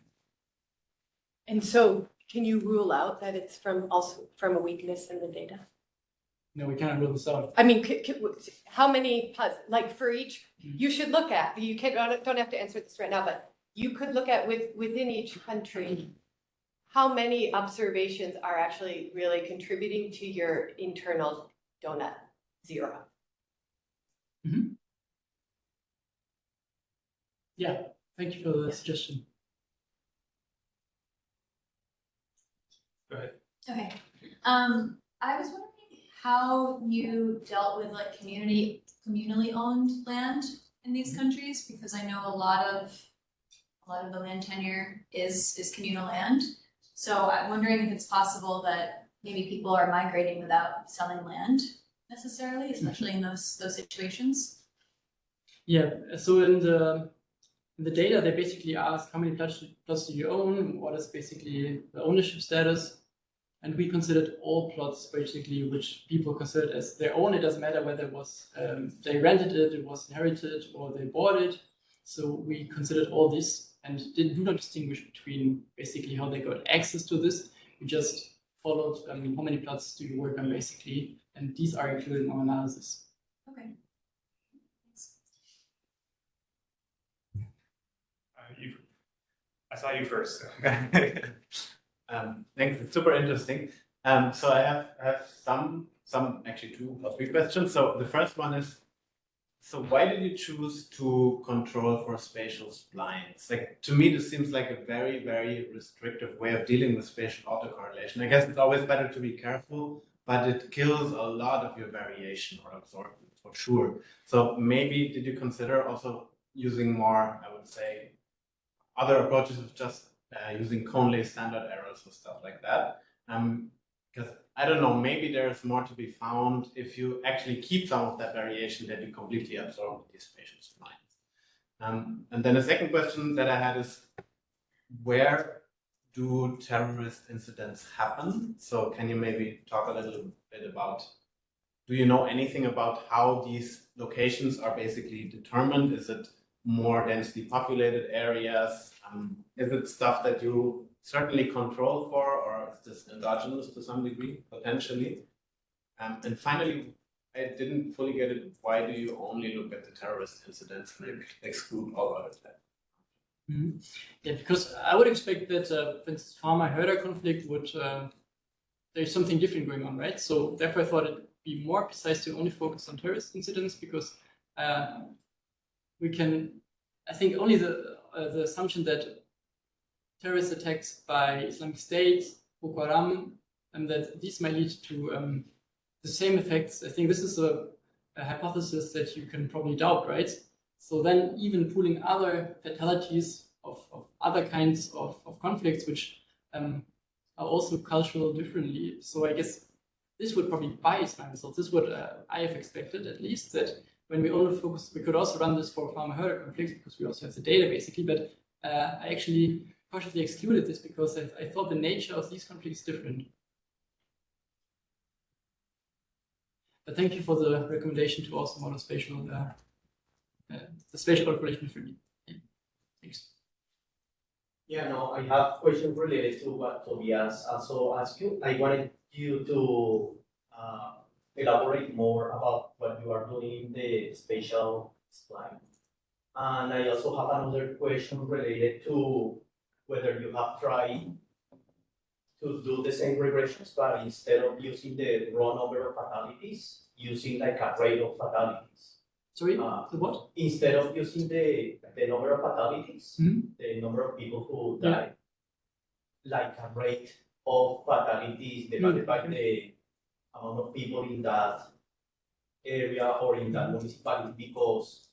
And so can you rule out that it's also from a weakness in the data? No, we cannot rule this out. I mean, how many, like for each, you should look at, you don't have to answer this right now, but you could look at within each country, how many observations are actually really contributing to your internal donut zero? Mm-hmm. Yeah, thank you for the suggestion. Go ahead. Okay. I was wondering how you dealt with like communally owned land in these countries, because I know a lot of the land tenure is communal land. So I'm wondering if it's possible that maybe people are migrating without selling land necessarily, especially in those situations. Yeah. So in the data, they basically ask how many plots do you own, what is basically the ownership status. And we considered all plots basically which people considered as their own. It doesn't matter whether it was they rented it was inherited, or they bought it. So we considered all this and do not distinguish between basically how they got access to this. We just followed how many plots do you work on basically, and these are included in our analysis. Okay. I saw you first. Thanks, it's super interesting. So I have some actually 2 or 3 questions. So the first one is, so why did you choose to control for spatial splines? Like, to me, this seems like a very, very restrictive way of dealing with spatial autocorrelation. I guess it's always better to be careful, but it kills a lot of your variation or absorption for sure. So maybe did you consider also using more, I would say, other approaches of just using Conley standard errors or stuff like that? Because I don't know, maybe there's more to be found if you actually keep some of that variation that you completely absorb with these spatial splines. And then the second question that I had is, where do terrorist incidents happen? So can you maybe talk a little bit about, do you know anything about how these locations are basically determined? Is it more densely populated areas? Is it stuff that you certainly control for, or is this endogenous to some degree, potentially? And finally, I didn't fully get it. Why do you only look at the terrorist incidents and exclude all other types? Mm-hmm. Yeah, because I would expect that, for instance, farmer-herder conflict would, there's something different going on, right? So therefore I thought it'd be more precise to only focus on terrorist incidents, because we can, I think only the assumption that terrorist attacks by Islamic State, Boko Haram, and that these might lead to the same effects. I think this is a hypothesis that you can probably doubt, right? So then even pooling other fatalities of other kinds of conflicts, which are also cultural differently. So I guess this would probably bias my results. This is what I have expected, at least, that when we only focus, we could also run this for farmer-herder conflicts because we also have the data basically, but I actually cautiously excluded this because I thought the nature of these conflicts is different. But thank you for the recommendation to also model spatial, the spatial calculation for me. Yeah. Thanks. Yeah, no, I have questions related to what Tobias also asked you. I wanted you to elaborate more about what you are doing in the spatial spline. And I also have another question related to whether you have tried to do the same regressions, but instead of using the raw number of fatalities, using like a rate of fatalities. Sorry, the what? Instead of using the number of fatalities, the number of people who died, like a rate of fatalities divided by the amount of people in that area or in that municipality, because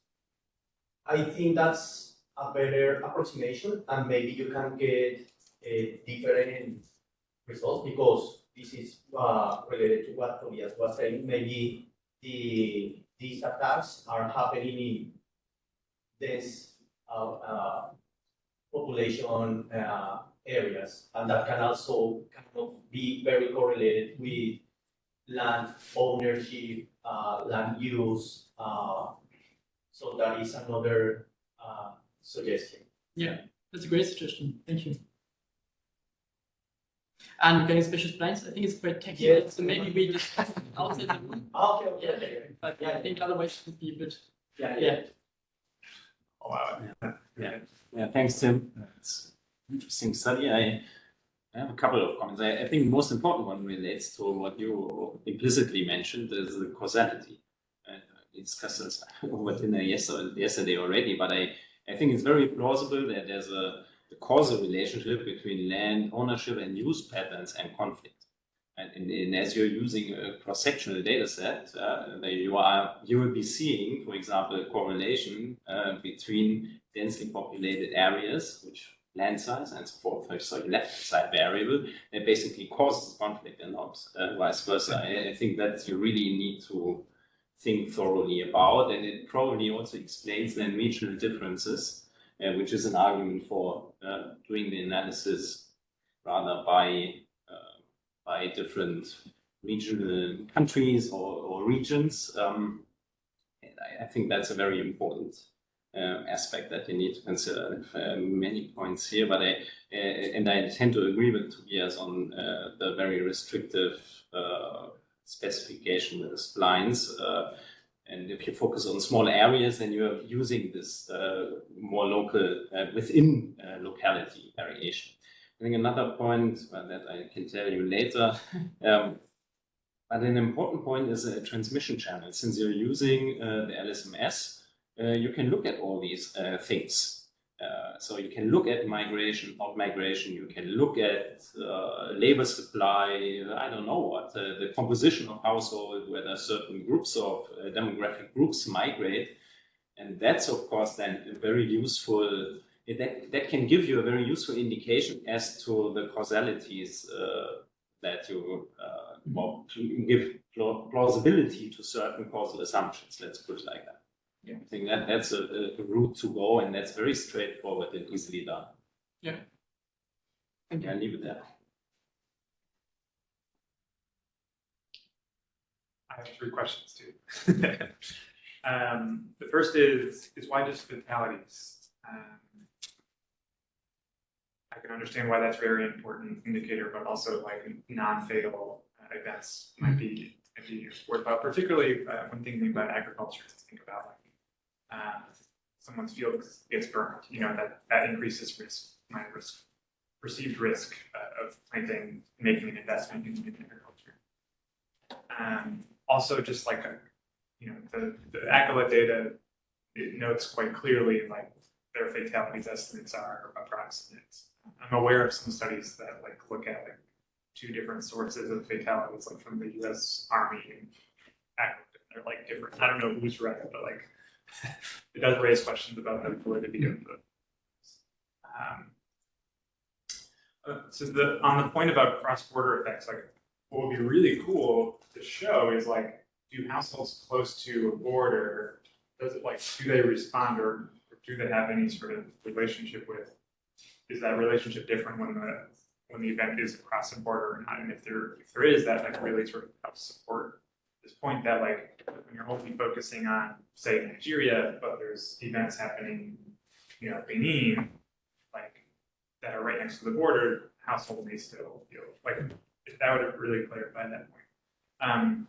I think that's a better approximation and maybe you can get different results, because this is related to what Tobias was saying. Maybe these attacks are happening in dense population areas, and that can also kind of be very correlated with land ownership, land use. So that is another suggestion. Yeah, that's a great suggestion. Thank you. And getting spatial splines, I think it's quite technical, so maybe we just outside the room. Okay. But I think otherwise it would be a bit. Yeah. Oh, wow. Yeah, thanks, Tim. It's an interesting study. I have a couple of comments. I think the most important one relates to what you implicitly mentioned, is the causality. We discussed this over dinner yesterday already, but I think it's very plausible that there's a causal relationship between land ownership and use patterns and conflict. And as you're using a cross-sectional data set, you will be seeing, for example, a correlation between densely populated areas, which land size and so forth, so left side variable, that basically causes conflict and not vice versa. I think that you really need to think thoroughly about, and it probably also explains then regional differences, which is an argument for doing the analysis rather by different regional countries or regions. I think that's a very important aspect that you need to consider. Many points here, but I tend to agree with Tobias on the very restrictive specification with the splines. And if you focus on small areas, then you're using this more local, within locality variation. I think another point that I can tell you later, but an important point is a transmission channel. Since you're using the LSMS, you can look at all these things. So you can look at migration, out-migration, you can look at labor supply, I don't know what, the composition of household, whether certain groups of demographic groups migrate. And that's, of course, then a very useful, that can give you a very useful indication as to the causalities that you to give plausibility to certain causal assumptions, let's put it like that. Yeah. I think that's a route to go, and that's very straightforward and easily done. Yeah. Okay, I'll leave it there. I have 3 questions too. The first is why just fatalities? I can understand why that's a very important indicator, but also like non-fatal events might be worthwhile, particularly when thinking about agriculture. To think about like someone's field gets burned, you know, that increases perceived risk of planting, making an investment in agriculture. Also, just like you know, the accolade data, it notes quite clearly like their fatalities estimates are approximate. I'm aware of some studies that like look at like 2 different sources of fatalities, like from the U.S. Army and they're like different. I don't know who's right, but like it does raise questions about the validity of the. So on the point about cross-border effects, like what would be really cool to show is like, do households close to a border, does it like, do they respond or do they have any sort of relationship with? Is that relationship different when the event is across the border or not? And if there is, that like really sort of helps support this point that like when you're only focusing on say Nigeria, but there's events happening, you know, Benin, like that are right next to the border, household may still feel like that would really clarify that point. And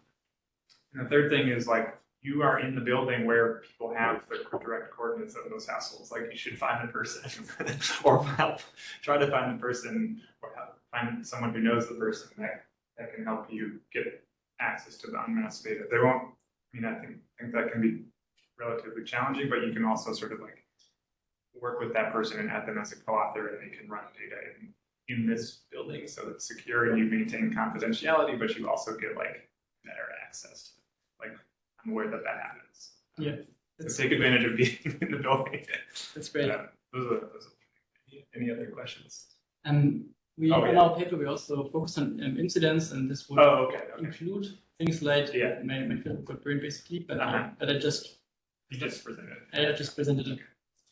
the third thing is like you are in the building where people have the direct coordinates of those households. Like you should find the person, or help try to find the person, or find someone who knows the person that can help you get access to the unmasked data. They won't. I mean, I think that can be relatively challenging, but you can also sort of like work with that person and add them as a co-author, and they can run data in this building so it's secure and you maintain confidentiality, but you also get like better access to it. Like I'm aware that happens. Yeah. So take advantage of being in the building. That's great. Those are any other questions? In our paper, we also focus on incidents, and this would include things like my field got burned basically, but but I just presented it. I just presented it.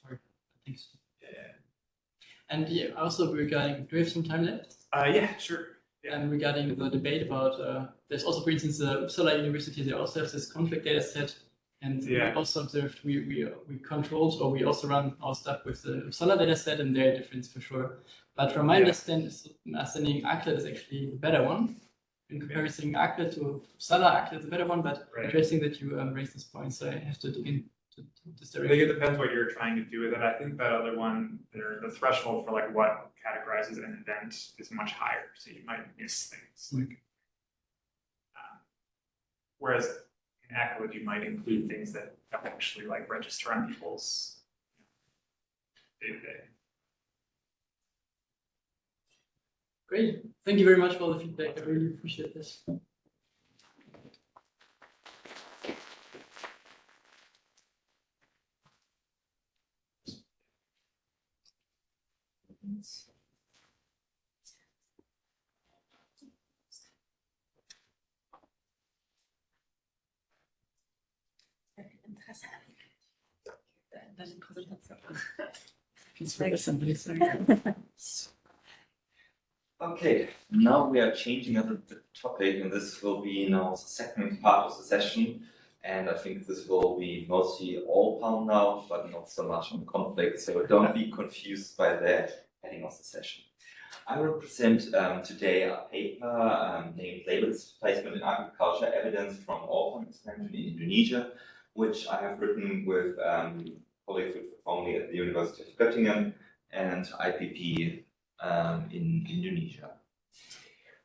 Sorry, thanks. And also regarding, do we have some time left? Yeah, sure. Yeah. And regarding the debate about, there's also, for instance, Uppsala University, they also have this conflict data set, and we also observed, we controlled, or we also run our stuff with the Uppsala data set, and there are differences for sure. But from my understanding, ACLED is actually the better one. In comparison, ACLED to Uppsala, ACLED is the better one, but interesting that you raised this point, so I have to dig in. I think it depends what you're trying to do with it. I think that other one, the threshold for like what categorizes an event is much higher, so you might miss things. Like, whereas in ACLED, you might include things that don't actually like register on people's day-to-day. Great. Thank you very much for all the feedback. I really appreciate this. Okay, now we are changing up the topic, and this will be now the second part of the session. And I think this will be mostly all palm now, but not so much on conflict. So don't be confused by the heading of the session. I will present today a paper named Labor Displacement in Agriculture Evidence from All Palm Expansion in Indonesia, which I have written with colleagues formerly at the University of Göttingen and IPP in Indonesia.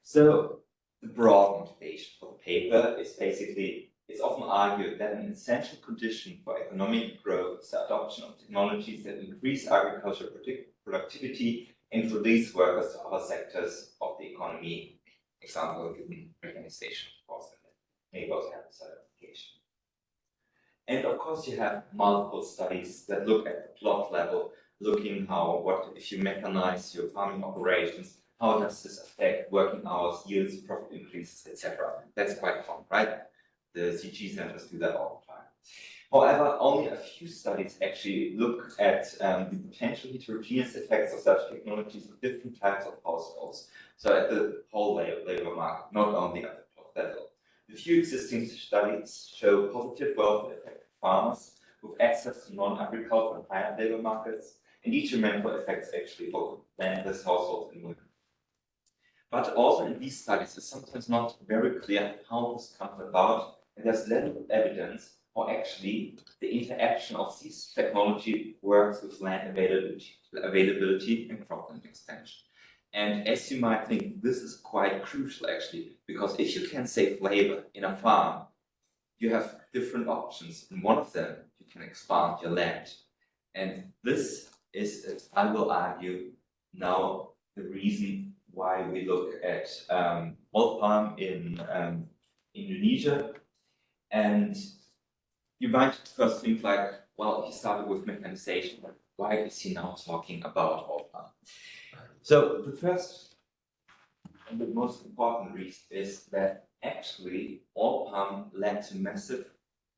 So the broad motivation for the paper is basically It's often argued that an essential condition for economic growth is the adoption of technologies that increase agricultural productivity and release workers to other sectors of the economy. Example given mechanization, of course, and maybe also have this application. And of course, you have multiple studies that look at the plot level, looking what if you mechanize your farming operations, how does this affect working hours, yields, profit increases, etc. That's quite common, right? The CG centers do that all the time. However, only a few studies actually look at the potential heterogeneous effects of such technologies on different types of households. So at the whole labor market, not only at the plot level. The few existing studies show positive welfare effect for farmers with access to non-agricultural and higher labor markets, and detrimental effects actually for landless households and women. But also in these studies, it's sometimes not very clear how this comes about, and there's little evidence how actually the interaction of these technology works with land availability and cropland expansion. And as you might think, this is quite crucial actually, because if you can save labor in a farm, you have different options. And one of them, you can expand your land. And this is, as I will argue, now the reason why we look at oil palm in Indonesia. And you might first think like, well, he started with mechanization, but why is he now talking about oil palm? So the first and the most important reason is that actually oil palm led to massive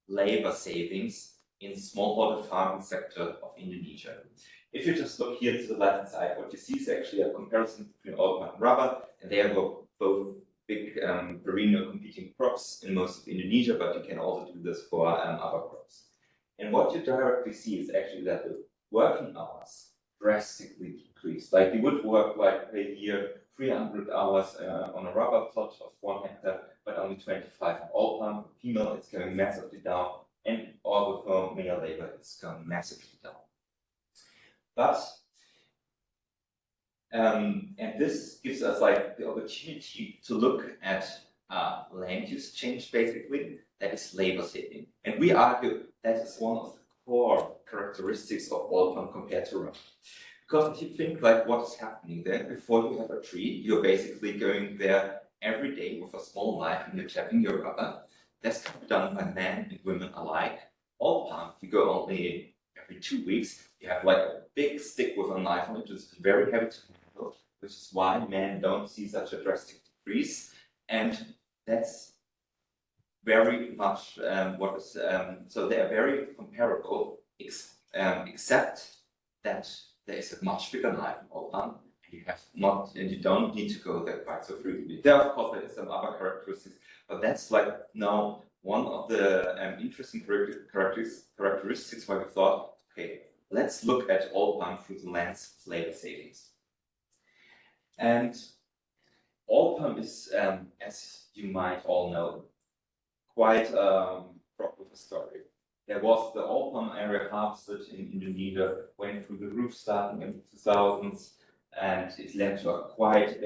labor savings in the smallholder farming sector of Indonesia. If you just look here to the left side, what you see is actually a comparison between oil palm and rubber, and they are both big perennial competing crops in most of Indonesia, but you can also do this for other crops. And what you directly see is actually that the working hours drastically decreased. Like you would work like a year 300 hours on a rubber plot of 1 hectare, but only 25 in oil palm. For female, it's going massively down, and also for male labor, it's going massively down. But and this gives us like the opportunity to look at land use change, basically, that is labor saving. And we argue that is one of the core characteristics of oil palm compared to rubber. Because if you think like what is happening there, before you have a tree, you're basically going there every day with a small knife and you're chopping your rubber. That's kind of done by men and women alike. Oil palm, you go only every 2 weeks, you have like a big stick with a knife on it, which is very heavy to handle, which is why men don't see such a drastic decrease. And that's very much what is, so they are very comparable, except that there is a much bigger knife in oil palm, and you don't need to go there quite so frequently. There, of course, there is some other characteristics, but that's like now one of the interesting characteristics why we thought, okay, let's look at oil palm through the lens of labor savings. And oil palm is, as you might all know, quite fraught with a story. There was the oil palm area harvested in Indonesia, went through the roof starting in the 2000s, and it led to a quite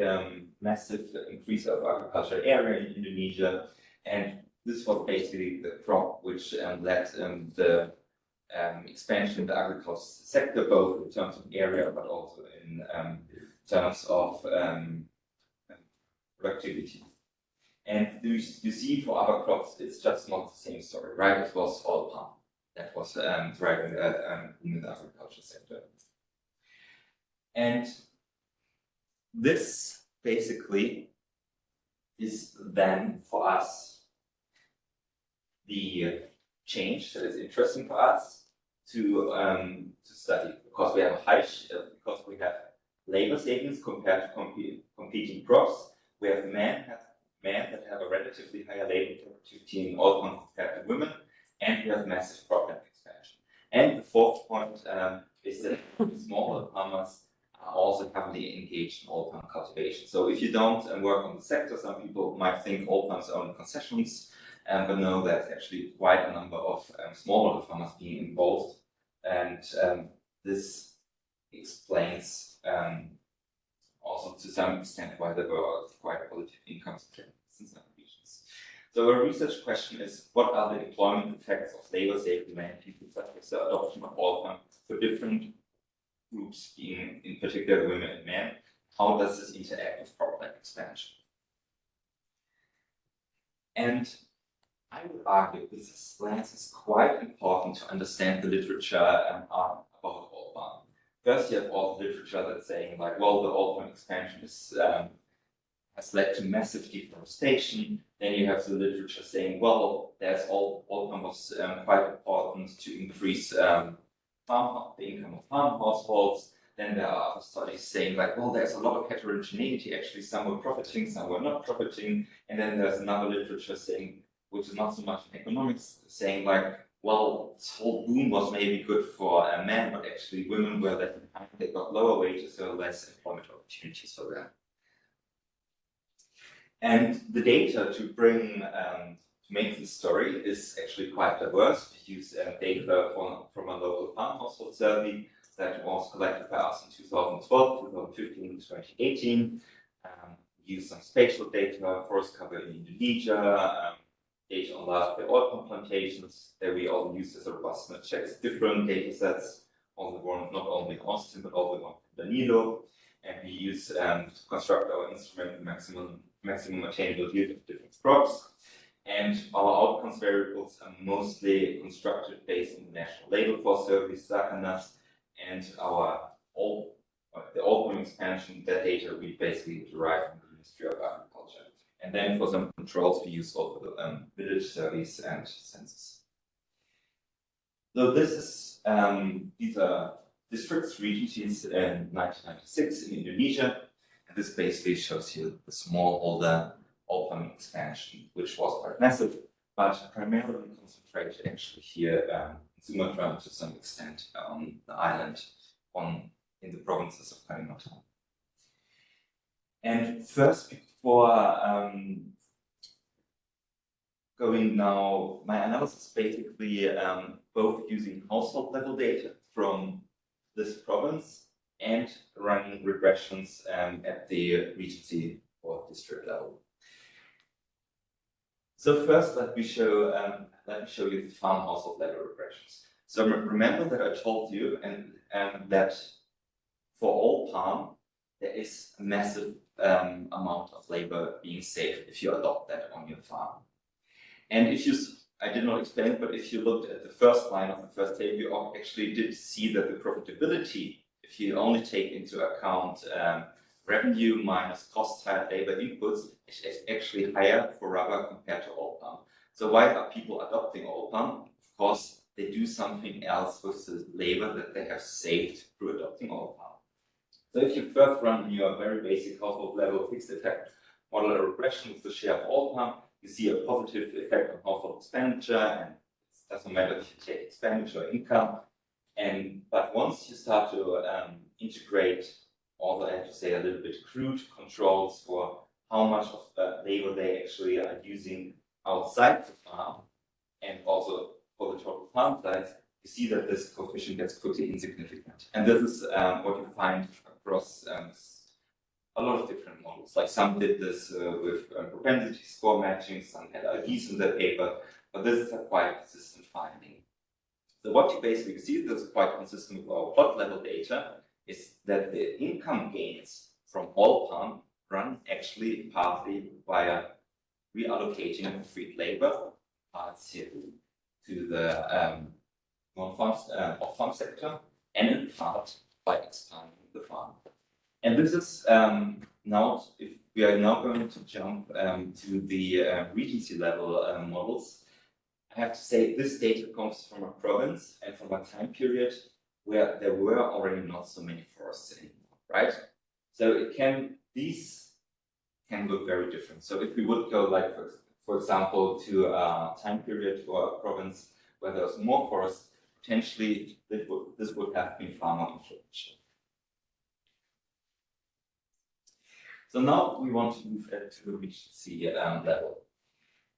massive increase of agricultural area in Indonesia. And this was basically the crop which led the expansion in the agricultural sector, both in terms of area, but also in terms of productivity. And you see for other crops, it's just not the same story, right? It was oil palm that was driving in the agriculture sector. And this basically is then for us the change that is interesting for us to study, because we have because we have labor savings compared to competing crops. We have men that have a relatively higher labor productivity in oil palm compared to women, and we have massive cropland expansion. And the fourth point is that smaller farmers are also heavily engaged in oil palm cultivation. So if you don't work on the sector, some people might think oil palm is only concessions, but no, there's actually quite a number of smaller farmers being involved, and this explains also to some extent why there were quite positive income statistics in some regions. So a research question is, what are the employment effects of labor saving many people, such as the adoption of all funds for different groups, being in particular women and men? How does this interact with problem expansion? And I would argue this lens is quite important to understand the literature about all farm. First, you have all the literature that's saying like, well, the all farm expansion has led to massive deforestation. Then you have the literature saying, well, there's all was quite important to increase the income of farm households. Then there are other studies saying like, well, there's a lot of heterogeneity. Actually, some were profiting, some were not profiting. And then there's another literature saying, which is not so much in economics, saying like, well, this whole boom was maybe good for men, but actually women were left behind. They got lower wages, so less employment opportunities for them. And the data to bring to make this story is actually quite diverse. We use data from a local farm household survey that was collected by us in 2012, 2015, 2018. We use some spatial data, forest cover in Indonesia, data on large-scale oil palm plantations that we also use as a robustness checks different data sets on the one, not only Austin, but also on Danilo. And we use to construct our instrument the maximum attainable yield of different crops. And our outcomes variables are mostly constructed based on the National Labor Force Survey, SACANAS, and the all palm expansion, that data we basically derive from the Ministry of Agriculture. And then for some controls, we use also village surveys and census. So this is these are districts, regencies in 1996 in Indonesia. And this basically shows you the smallholder all palm expansion, which was quite massive, but primarily concentrated actually here in Sumatra, to some extent on the island in the provinces of Kalimantan. And first, before going now, my analysis basically both using household level data from this province and running regressions at the regency or district level. So first, let me show you the farm household level regressions. So remember that I told you that for all palm there is a massive amount of labor being saved if you adopt that on your farm. And if you, I did not explain it, but if you looked at the first line of the first table, you actually did see that the profitability, if you only take into account revenue minus cost-tied labor inputs, is actually higher for rubber compared to all palm. So why are people adopting all palm? Of course, they do something else with the labor that they have saved through adopting all palm. So if you first run your very basic household level fixed effect model a regression with the share of all palm, you see a positive effect on household expenditure, and it doesn't matter if you take expenditure or income. But once you start to integrate, also I have to say a little bit crude controls for how much of labor they actually are using outside the farm, and also for the total farm size, you see that this coefficient gets quickly insignificant. And this is what you find across a lot of different models. Like some did this with propensity score matching, some had IDs in their paper, but this is a quite consistent finding. So what you basically see, this is quite consistent with our plot level data, is that the income gains from all palm run actually partly via reallocating free labor parts here to the off-farm sector, and in part by expanding the farm. And this is now, if we are now going to jump to the regency level models, I have to say this data comes from a province and from a time period where there were already not so many forests anymore, right? So these can look very different. So if we would go like, for example, to a time period or a province where there's more forest, potentially this would have been far more influential. So now we want to move it to the regency level.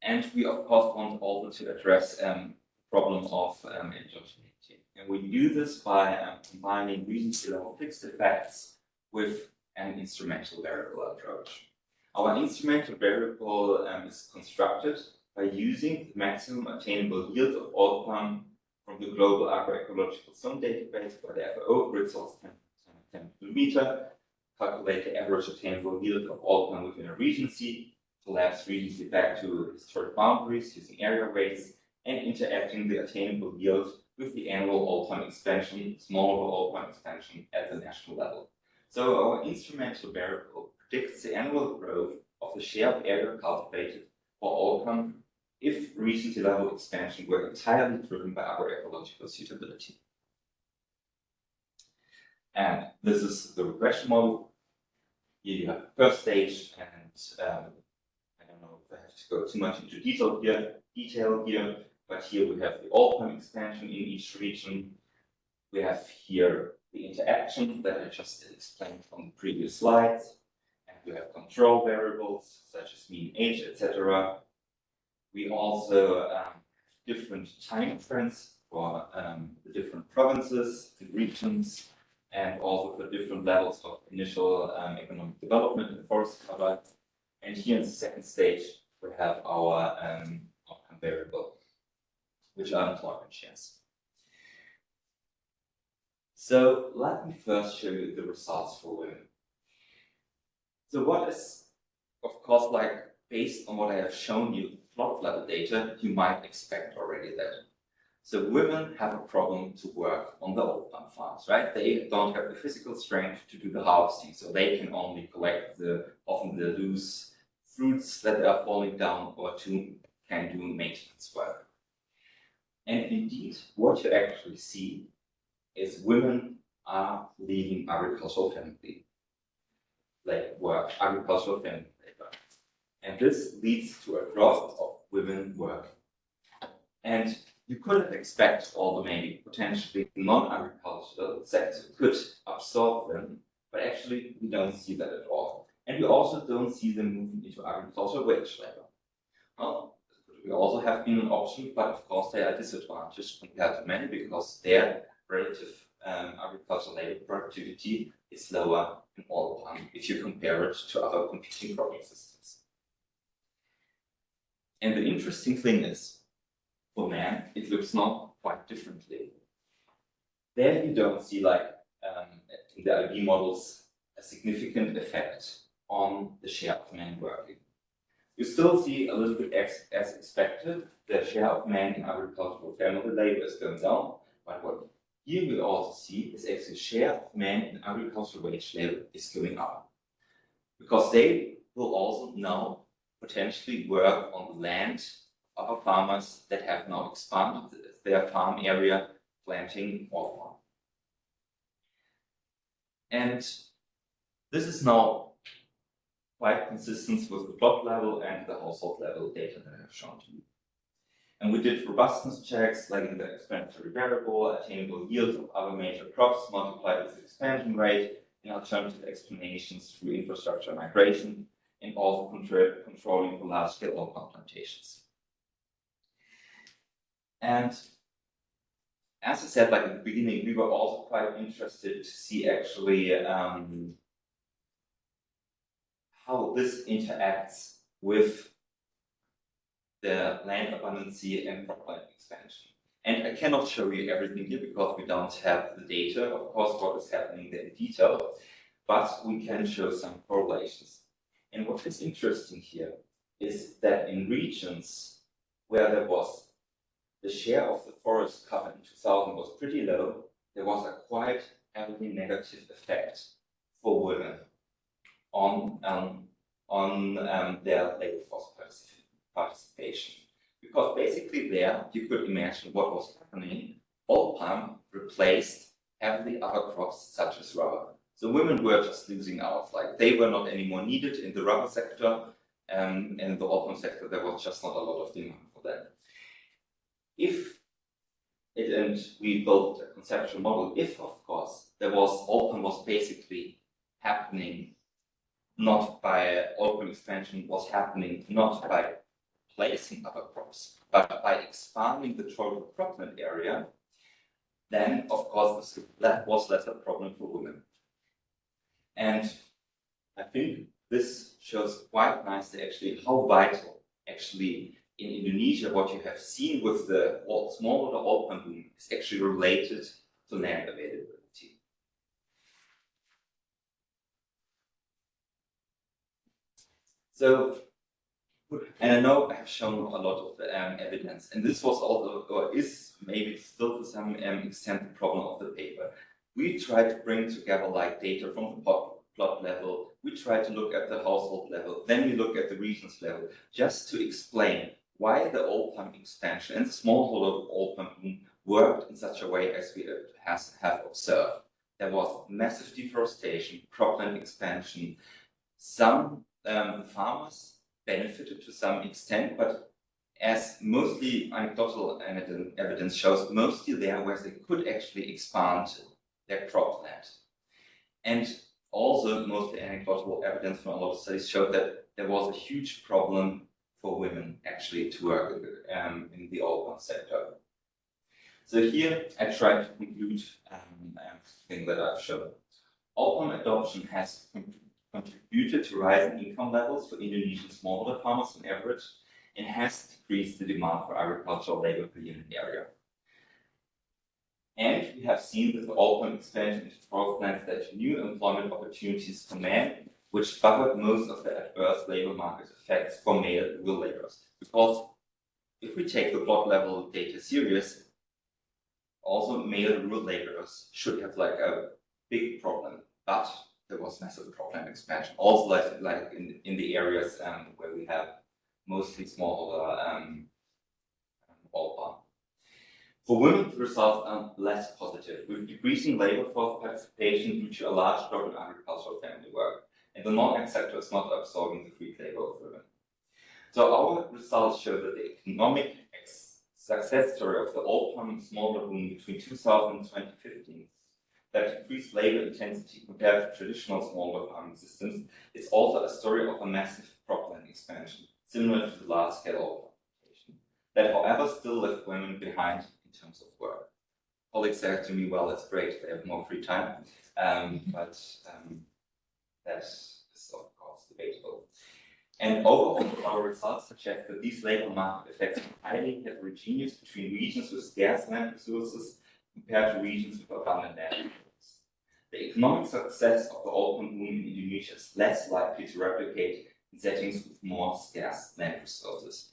And we of course want also to address the problem of endogeneity. And we do this by combining regency level fixed effects with an instrumental variable approach. Our instrumental variable is constructed by using the maximum attainable yield of all palm from the global agroecological zone database by the FAO, grid source 10 kilometer, calculate the average attainable yield of all palm within a regency, collapse regency back to historic boundaries using area weights, and interacting the attainable yield with the annual all palm expansion, small all palm expansion at the national level. So our instrumental variable predicts the annual growth of the share of area cultivated for all palm if regency level expansion were entirely driven by agroecological suitability. And this is the regression model. Here you have the first stage, and I don't know if I have to go too much into detail here, but here we have the all palm expansion in each region. We have here the interaction that I just explained from the previous slides, and we have control variables such as mean age, etc. We also have different time trends for the different provinces and regions, and also for different levels of initial economic development and forest cover. And here in the second stage, we have our outcome variable, which are employment shares. So let me first show you the results for women. So what is, of course, like based on what I have shown you, plot level data, you might expect already that. So women have a problem to work on the old palm farms, right? They don't have the physical strength to do the harvesting, so they can only collect often the loose fruits that are falling down, or can do maintenance work. And indeed, what you actually see is women are leaving agricultural family agricultural family labor. And this leads to a drop of women work. And you could have expected all the maybe potentially non-agricultural sector could absorb them, but actually we don't see that at all. And we also don't see them moving into agricultural wage labor. Well, we also have been an option, but of course they are disadvantaged compared to men because their relative agricultural labor productivity is lower in all palm if you compare it to other competing cropping systems. And the interesting thing is, for man, it looks now quite differently. There you don't see, like in the IB models, a significant effect on the share of men working. You still see a little bit as expected, the share of men in agricultural family labor is going down, but what here we also see is actually the share of men in agricultural wage labor is going up. Because they will also now potentially work on the land of our farmers that have now expanded their farm area, planting all palm. And this is now quite consistent with the plot level and the household level data that I have shown to you. And we did robustness checks, like in the explanatory variable, attainable yield of other major crops multiplied with the expansion rate, and alternative explanations through infrastructure migration, and also controlling for large-scale oil palm plantations. And as I said, like at the beginning, we were also quite interested to see actually how this interacts with the land abundancy and cropland expansion. And I cannot show you everything here because we don't have the data, of course, what is happening there in detail, but we can show some correlations. And what is interesting here is that in regions where there was the share of the forest cover in 2000 was pretty low, there was a quite heavily negative effect for women on their labor force participation. Because basically there, you could imagine what was happening. All palm replaced heavily other crops such as rubber. So women were just losing out, like they were not anymore needed in the rubber sector, and in the all palm sector there was just not a lot of demand for that. And we built a conceptual model, if of course there was all palm was basically happening not by all palm expansion was happening not by placing other crops, but by expanding the total cropland area, then of course that was less a problem for women. And I think this shows quite nicely actually how vital actually in Indonesia, what you have seen with the smallholder oil palm boom is actually related to land availability. So, and I know I have shown a lot of evidence, and this was also, or is maybe still to some extent the problem of the paper. We tried to bring together like data from the plot level, we tried to look at the household level, then we look at the regions level, just to explain why the oil palm expansion and the smallholder oil palm boom worked in such a way as we have observed. There was massive deforestation, cropland expansion. Some farmers benefited to some extent, but as mostly anecdotal evidence shows, mostly there where they could actually expand their cropland. And also mostly anecdotal evidence from a lot of studies showed that there was a huge problem for women actually to work in the oil palm sector. So here I try to conclude everything that I've shown. Oil palm adoption has contributed to rising income levels for Indonesian smallholder farmers on average, and has decreased the demand for agricultural labor per unit area. And we have seen that the oil palm expansion into grasslands led to new employment opportunities for men, which buffered most of the adverse labor market effects for male rural laborers. Because if we take the plot level data serious, also male rural laborers should have like a big problem, but there was massive cropland expansion, also like in the areas where we have mostly smallholder oil palm. For women, the results are less positive, with decreasing labor force participation due to a large drop in agricultural family work, and the non-ag sector is not absorbing the free labor of women. So our results show that the economic success story of the oil palm smallholder boom between 2000 and 2015, that decreased labor intensity compared to traditional smallholder farming systems, is also a story of a massive cropland expansion, similar to the large-scale oil palm plantation, that however still left women behind in terms of work. Colleagues said to me, well, that's great, they have more free time, but that is of course debatable. And overall, our results suggest that these labor market effects are highly heterogeneous between regions with scarce land resources compared to regions with abundant land resources. The economic success of the oil palm boom in Indonesia is less likely to replicate in settings with more scarce land resources.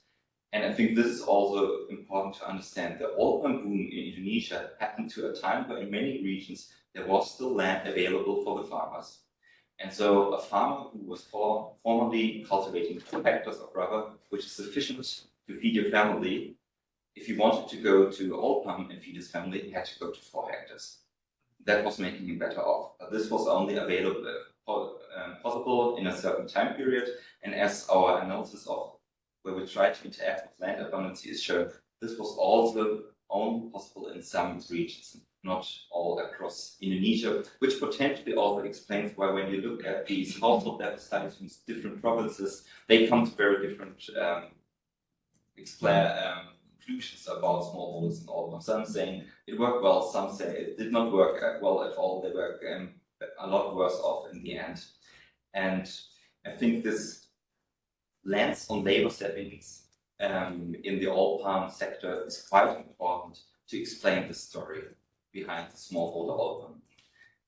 And I think this is also important to understand. The oil palm boom in Indonesia happened to a time where in many regions there was still land available for the farmers. And so a farmer who was formerly cultivating 2 hectares of rubber, which is sufficient to feed your family, if he wanted to go to oil palm and feed his family, he had to go to 4 hectares. That was making him better off. But this was only available, possible in a certain time period. And as our analysis of where we try to interact with land abundance is shown, this was also only possible in some regions, not all across Indonesia, which potentially also explains why when you look at these household level studies from different provinces, they come to very different conclusions about smallholders and oil palm. Some saying it worked well, some say it did not work well at all, they were a lot worse off in the end. And I think this lens on labor settings in the oil palm sector is quite important to explain the story behind the smallholder oil palm.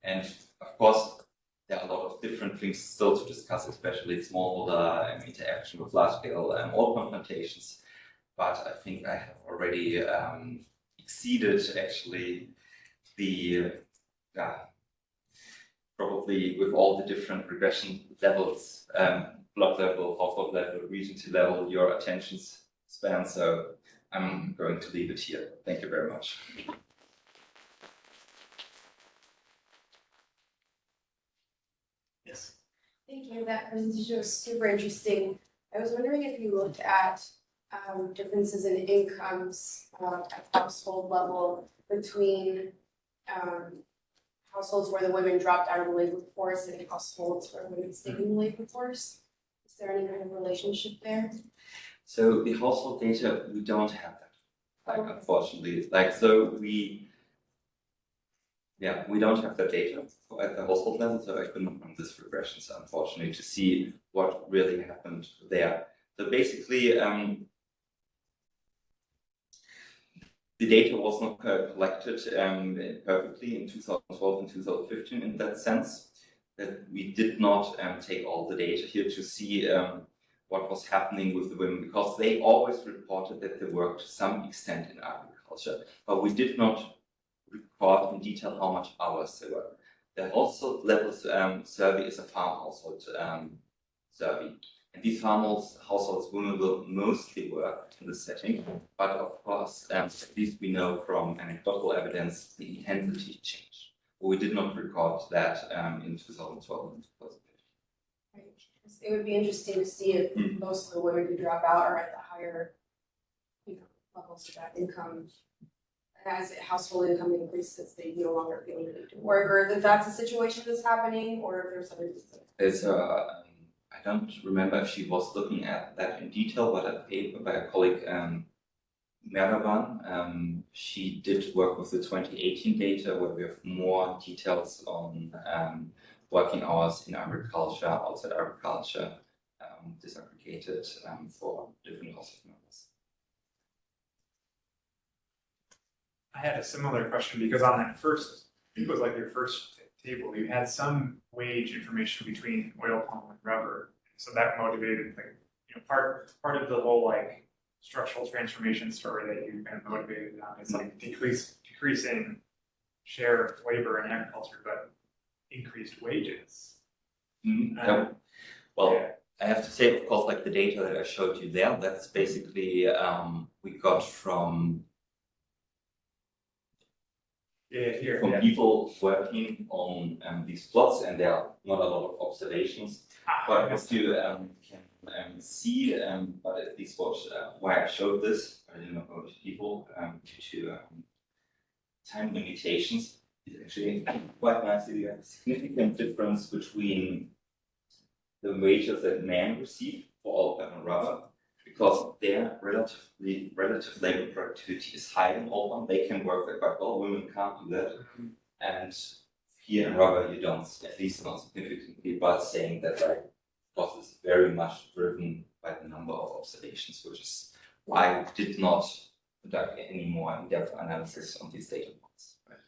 And of course, there are a lot of different things still to discuss, especially smallholder interaction with large-scale oil palm plantations. But I think I have already exceeded actually the, probably with all the different regression levels, block level, household level, region level, your attention span. So I'm going to leave it here. Thank you very much. Yes. Thank you. That presentation was super interesting. I was wondering if you looked at differences in incomes at household level between households where the women dropped out of the labor force and households where women stayed in the labor force. Is there any kind of relationship there? So the household data, we don't have that, unfortunately. We don't have that data at the household level, so I couldn't run this regressions, unfortunately, to see what really happened there. So basically, The data was not collected perfectly in 2012 and 2015 in that sense, that we did not take all the data here to see what was happening with the women, because they always reported that they worked to some extent in agriculture, but we did not record in detail how much hours they worked. The household level survey is a farm household survey. And these households women will mostly work in this setting, but of course, at least we know from anecdotal evidence, the intensity changed. We did not record that in 2012 and 2015. Right. It would be interesting to see if most of the women who drop out are at the higher, levels of that income. As household income increases, they no longer feel the need to work, or if that's a situation that's happening, or if there's other reasons. I don't remember if she was looking at that in detail, but a paper by a colleague, Mervan, she did work with the 2018 data where we have more details on working hours in agriculture, outside agriculture, disaggregated for different household members. I had a similar question because on that first, it was like your first table, you had some wage information between oil palm and rubber. So that motivated, like, part of the whole like structural transformation story that you kind of motivated on is like decreasing share of labor in agriculture, but increased wages. Well, yeah. I have to say, of course, like the data that I showed you there, that's basically we got from people working on these plots, and there are not a lot of observations. But as you can see, but at least why I showed this, I didn't know about people due to time limitations, is actually quite nicely a significant difference between the wages that men receive for oil palm and rubber, because their relative labor productivity is high in oil palm. They can work there quite well. Women can't do that. And here in rubber, you don't, at least not significantly, but saying that like cost is very much driven by the number of observations, which is why we did not conduct any more in-depth analysis on these data points. Right?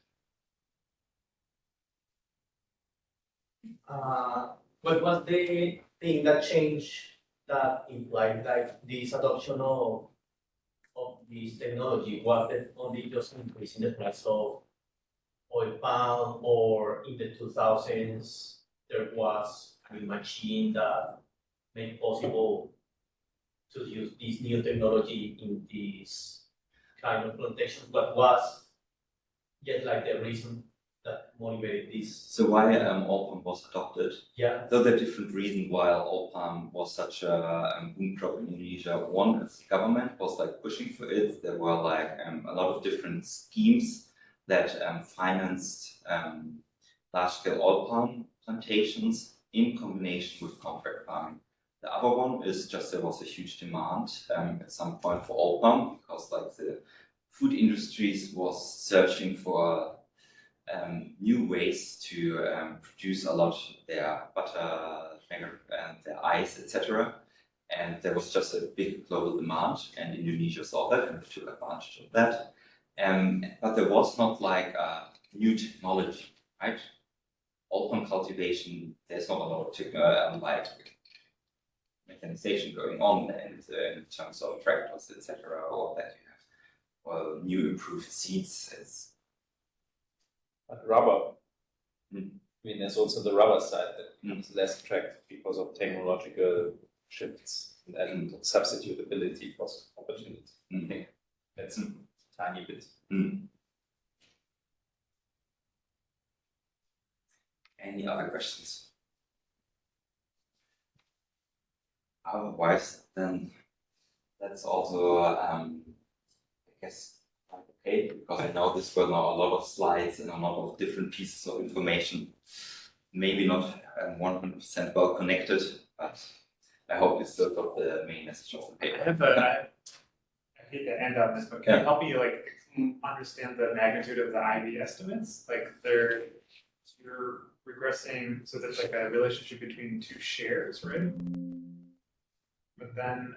What was the thing that changed that implied like this adoption of this technology? Was it only just increasing the price of oil palm, or in the 2000s there was a machine that made possible to use this new technology in this kind of plantation? What was just like the reason that motivated this? So why oil palm was adopted? Yeah. Though there are different reasons why oil palm was such a boom crop in Indonesia. One is the government was like pushing for it. There were like a lot of different schemes that financed large-scale oil palm plantations in combination with contract farming. The other one is just there was a huge demand at some point for oil palm, because like the food industries was searching for new ways to produce a lot of their butter, their ice, etc. And there was just a big global demand, and Indonesia saw that and took advantage of that. But there was not like a new technology, right? Oil palm cultivation, there's not a lot of like mechanization going on in terms of tractors, etc., or that you have, well, new improved seeds. But rubber, I mean, there's also the rubber side that becomes less attractive because of technological shifts and substitutability cost opportunity. I think that's a tiny bit. Any other questions? Otherwise, then that's also, I guess, okay, because I know this were now a lot of slides and a lot of different pieces of information. Maybe not 100% well connected, but I hope you still got the main message of the paper. I hate to end on this, but can you help me like understand the magnitude of the IV estimates? Like you're regressing, so there's like a relationship between two shares, right? But then,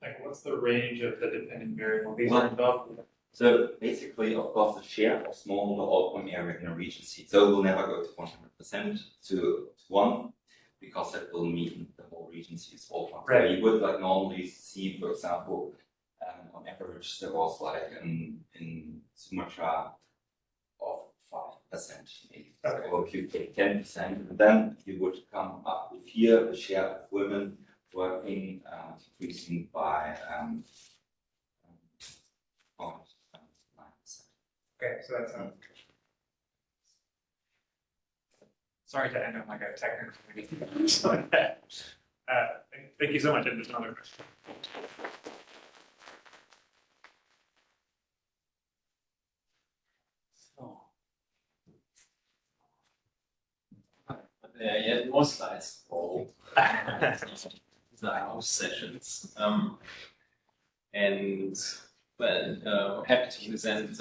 like, what's the range of the dependent variable? These are above. So basically, of course, the share of smallholder open area in a region C. So it will never go to 100% to 1, because that will mean the whole region C is open. Right. So you would like normally see, for example, on average, there was like in Sumatra of 5%, maybe. Okay. Or if you take 10%, and then you would come up with here the share of women working decreasing by 0.9%. Okay, so that's sorry to end on like a technical meeting. So, thank you so much. And there's another question. Yet more slides for the house sessions. And well, happy to present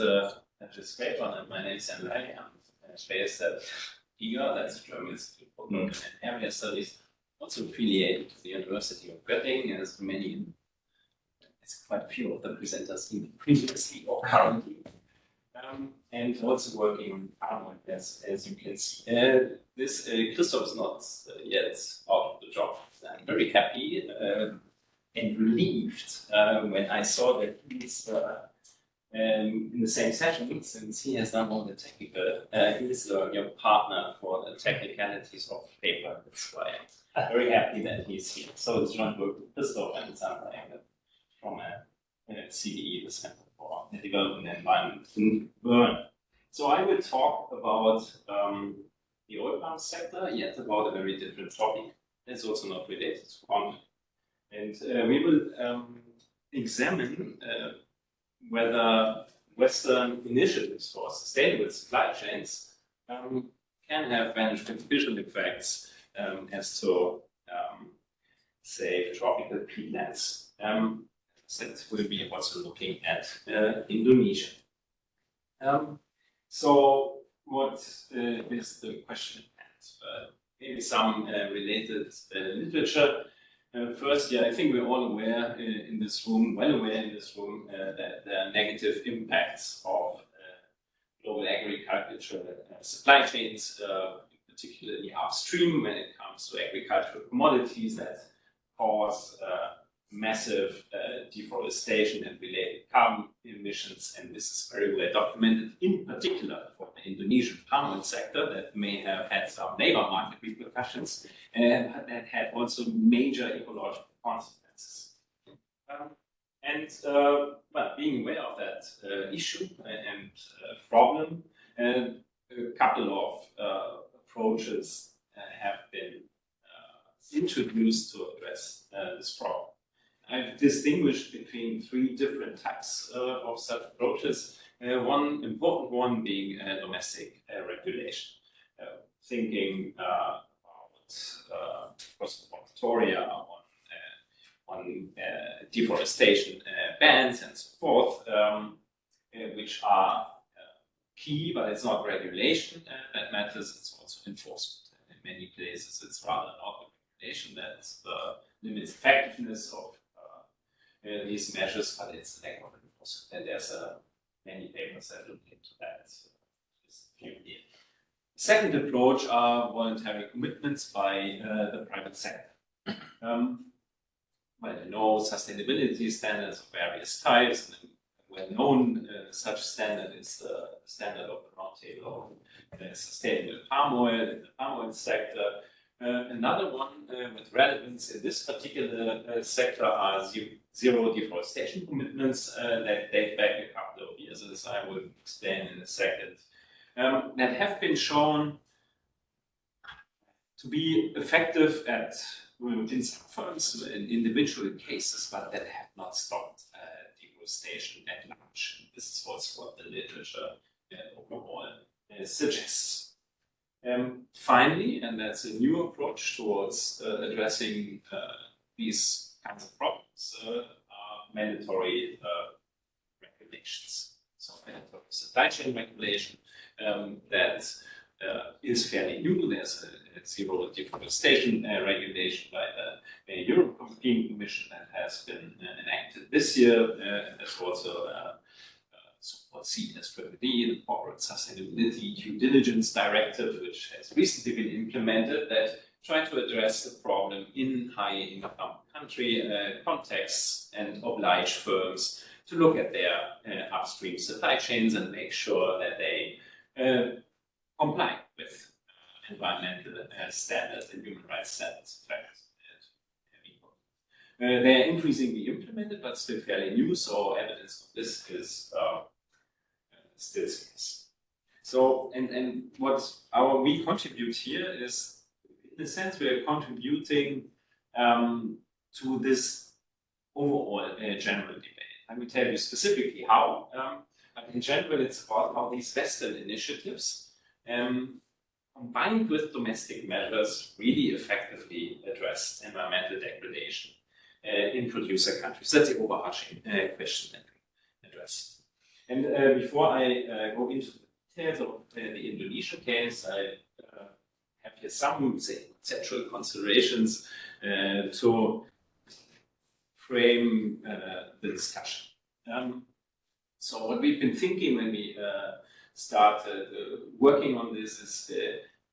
this paper. And my name is Emily. I'm based at IGA, that's German Institute for Local and Area Studies, also affiliated to the University of Göttingen, as many, it's quite a few of the presenters even previously or currently. And also working on Arnold, as you can see. This Christoph is not yet out of the job. I'm very happy and relieved when I saw that he's in the same session, since he has done all the technical, he's your partner for the technicalities of the paper. That's why I'm very happy that he's here. So it's joint work with Christoph and Sandra from CDE, the Center for the Development Environment in Bern. So I will talk about the oil palm sector, yet about a very different topic. It's also not related to conflict. And we will examine whether Western initiatives for sustainable supply chains can have beneficial effects as to, say, tropical peatlands. That will be also looking at Indonesia. So what is the question? Maybe some related literature. First, I think we're all aware in this room, that there are negative impacts of global agriculture supply chains, particularly upstream when it comes to agricultural commodities that cause massive deforestation and related carbon emissions, and this is very well documented, in particular for the Indonesian palm oil sector that may have had some labor market repercussions, but that had also major ecological consequences. Well, being aware of that issue and problem, a couple of approaches have been introduced to address this problem. I've distinguished between 3 different types of such approaches. One important one being domestic regulation, thinking about Victoria on deforestation bans and so forth, which are key, but it's not regulation that matters, it's also enforcement. In many places, it's rather not regulation that limits effectiveness of these measures, but it's lack of enforcement. And there's many papers that look into that. The second approach are voluntary commitments by the private sector. Well, you know, sustainability standards of various types, and a well-known such standard is the standard of the Roundtable of Sustainable Palm Oil in the palm oil sector. Another one with relevance in this particular sector are zero deforestation commitments that date back a couple of years, as I will explain in a second, that have been shown to be effective in some firms, in individual cases, but that have not stopped deforestation at large. This is also what the literature overall suggests. Finally, and that's a new approach towards addressing these kinds of problems, are mandatory regulations. So mandatory supply chain regulation that is fairly new. There's a zero deforestation regulation by the European Commission that has been enacted this year. And there's also what's seen as BBD, the Corporate Sustainability Due Diligence Directive, which has recently been implemented, that try to address the problem in high-income country contexts and oblige firms to look at their upstream supply chains and make sure that they comply with environmental standards and human rights standards. They're increasingly implemented, but still fairly new, so evidence of this is still scarce. So, and what we contribute here is, in a sense, we are contributing to this overall general debate. Let me tell you specifically how, but in general, it's about how these Western initiatives, combined with domestic measures, really effectively address environmental degradation in producer countries. That's the overarching question that we address. And before I go into the details of the Indonesian case, I have here some, say, conceptual considerations to frame the discussion. So what we've been thinking when we started working on this is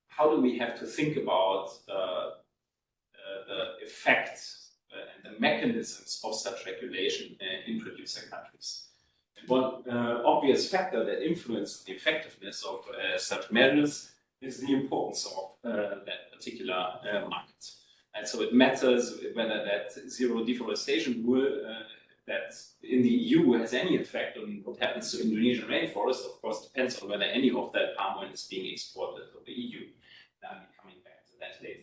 how do we have to think about the effects and the mechanisms of such regulation in producer countries. And one obvious factor that influences the effectiveness of such measures is the importance of that particular market. And so it matters whether that zero deforestation rule that in the EU has any effect on what happens to Indonesian rainforest. Of course, depends on whether any of that palm oil is being exported to the EU. I'll be coming back to that later.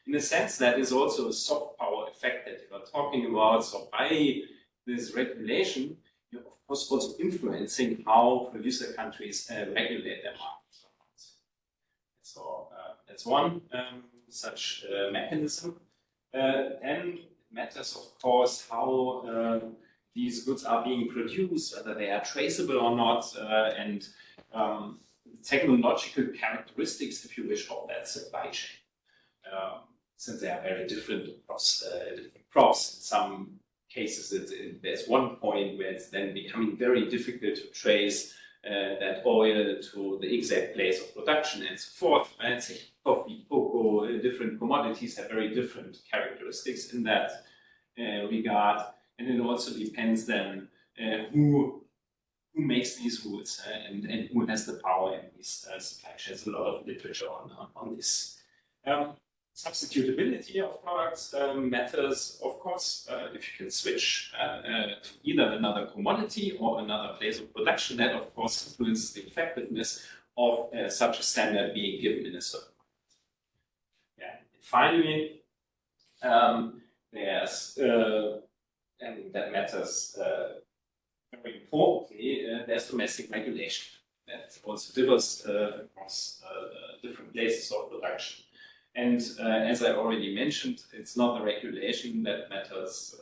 In a sense, that is also a soft power effect that you are talking about. So by this regulation, you're of course also influencing how producer countries regulate their markets. So that's one such mechanism. And it matters, of course, how these goods are being produced, whether they are traceable or not, and technological characteristics, if you wish, of that supply chain. Since they are very different across different crops. In some cases, there's one point where it's then becoming very difficult to trace that oil to the exact place of production and so forth. And say coffee, cocoa, different commodities have very different characteristics in that regard. And it also depends then who makes these rules and who has the power in these supply chains. A lot of literature on this. Substitutability of products matters, of course, if you can switch to either another commodity or another place of production. That, of course, influences the effectiveness of such a standard being given in a certain market. Yeah. And finally, there's, and that matters very importantly, there's domestic regulation that also differs across different places of production. And as I already mentioned, it's not the regulation that matters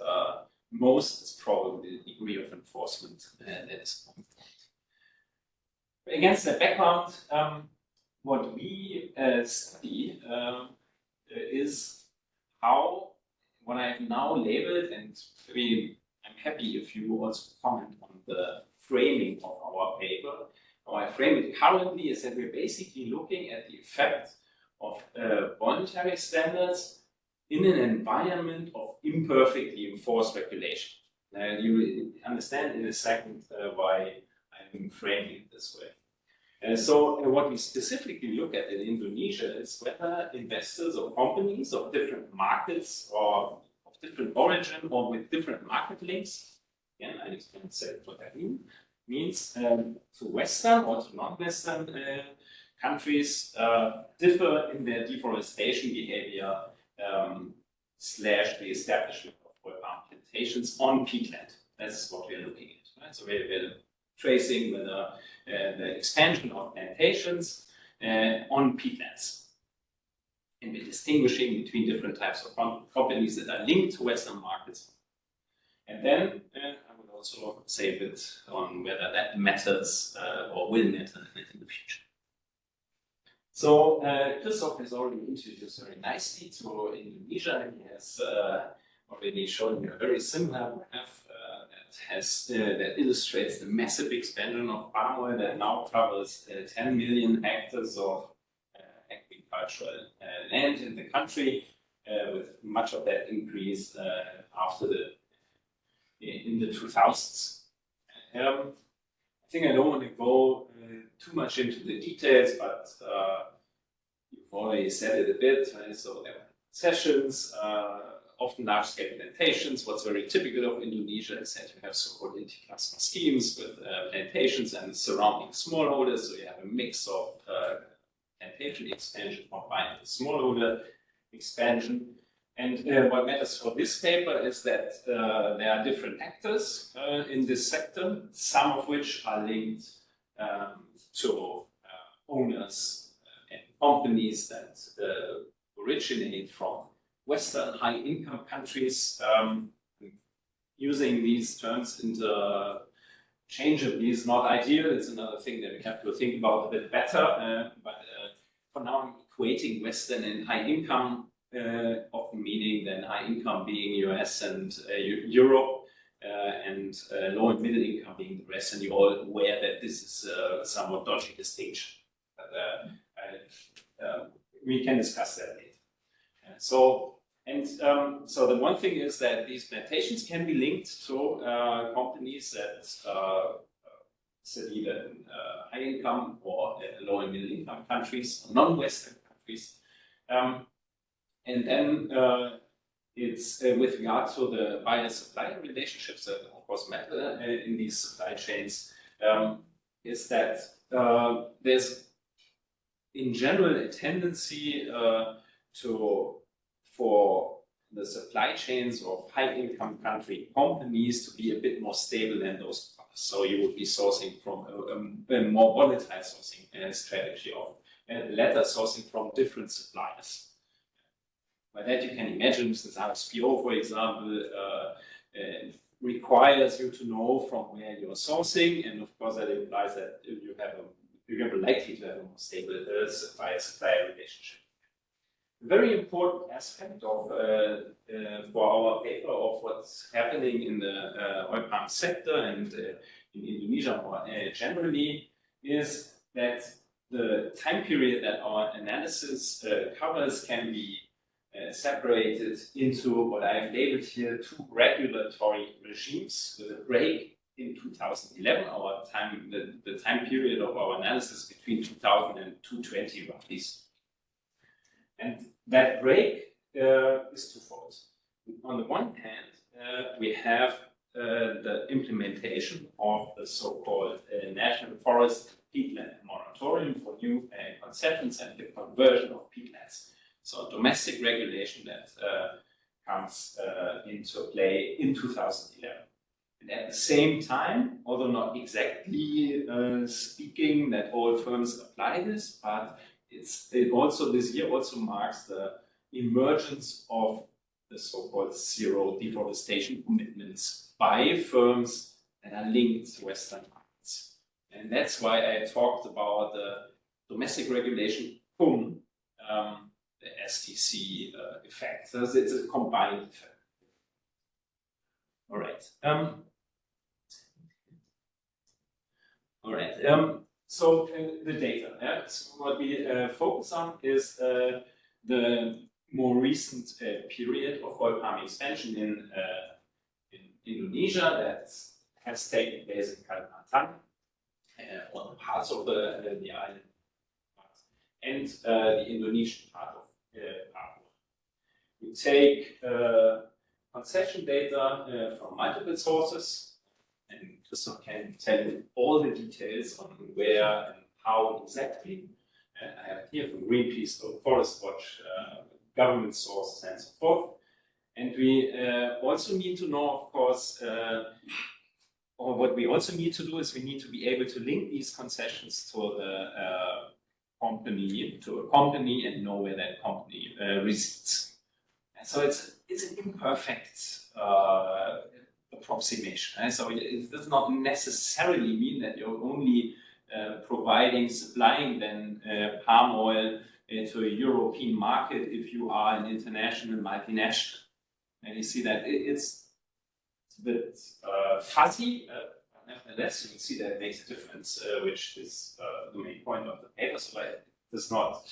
most, it's probably the degree of enforcement that is important. Against that background, what we study is how, what I have now labeled, and maybe I'm happy if you also comment on the framing of our paper. How I frame it currently is that we're basically looking at the effect of voluntary standards in an environment of imperfectly enforced regulation. You will understand in a second why I'm framing it this way. So what we specifically look at in Indonesia is whether investors or companies of different markets or of different origin or with different market links, again, I explain what that means to Western or to non-Western countries differ in their deforestation behavior slash the establishment of oil palm plantations on peatland. That's what we're looking at. Right? So we're tracing whether the expansion of plantations on peatlands. And we're distinguishing between different types of companies that are linked to Western markets. And then I would also say a bit on whether that matters or will matter in the future. So Christoph has already introduced very nicely to Indonesia, and he has already shown you a very similar graph that that illustrates the massive expansion of palm oil that now covers 10 million hectares of agricultural land in the country, with much of that increase after in the 2000s. I think I don't want to go too much into the details, but you've already said it a bit. So there were concessions, often large-scale plantations. What's very typical of Indonesia is that you have so-called inter-cluster schemes with plantations and surrounding smallholders. So you have a mix of plantation expansion combined with smallholder expansion. And what matters for this paper is that there are different actors in this sector, some of which are linked to owners and companies that originate from Western high-income countries. Using these terms interchangeably is not ideal. It's another thing that we have to think about a bit better. But for now, I'm equating Western and high-income, often meaning then high-income being US and Europe, and low and middle income being the rest. And you're all aware that this is a somewhat dodgy distinction. But we can discuss that later. So the one thing is that these plantations can be linked to companies that sit either in high income or low and middle income countries, non-Western countries. And then it's with regard to the buyer-supplier relationships that of course matter in these supply chains, is that there's in general a tendency for the supply chains of high-income country companies to be a bit more stable than those others. So you would be sourcing from a more volatile sourcing strategy of the latter sourcing from different suppliers. By that you can imagine, since RSPO, for example, requires you to know from where you're sourcing, and of course that implies that you're likely to have a more stable supplier-supplier relationship. A very important aspect of for our paper of what's happening in the oil palm sector and in Indonesia more generally is that the time period that our analysis covers can be separated into what I have labeled here 2 regulatory regimes with a break in 2011. The time period of our analysis between 2000 and 2020 roughly. And that break is twofold. On the one hand, we have the implementation of the so-called National Forest Peatland Moratorium for new concessions and the conversion of peatlands. So domestic regulation that comes into play in 2011. And at the same time, although not exactly speaking that all firms apply this, but this year also marks the emergence of the so-called zero deforestation commitments by firms that are linked to Western markets. And that's why I talked about the domestic regulation, the STC effect. So it's a combined effect. All right. So the data. So what we focus on is the more recent period of oil palm expansion in Indonesia that has taken place in Kalimantan, on parts of the island, and the Indonesian part of Papua. We take concession data from multiple sources, and Christoph can tell you all the details on where and how exactly. I have here from Greenpeace, Forest Watch, government sources, and so forth. And we also need to know, of course, or what we also need to do is we need to be able to link these concessions to a company and know where that company resides. And so it's an imperfect approximation. So it does not necessarily mean that you're only supplying then palm oil to a European market if you are an international multinational. And you see that it's it's a bit fuzzy. Nevertheless, you can see that it makes a difference, which is the main point of the paper. So it does not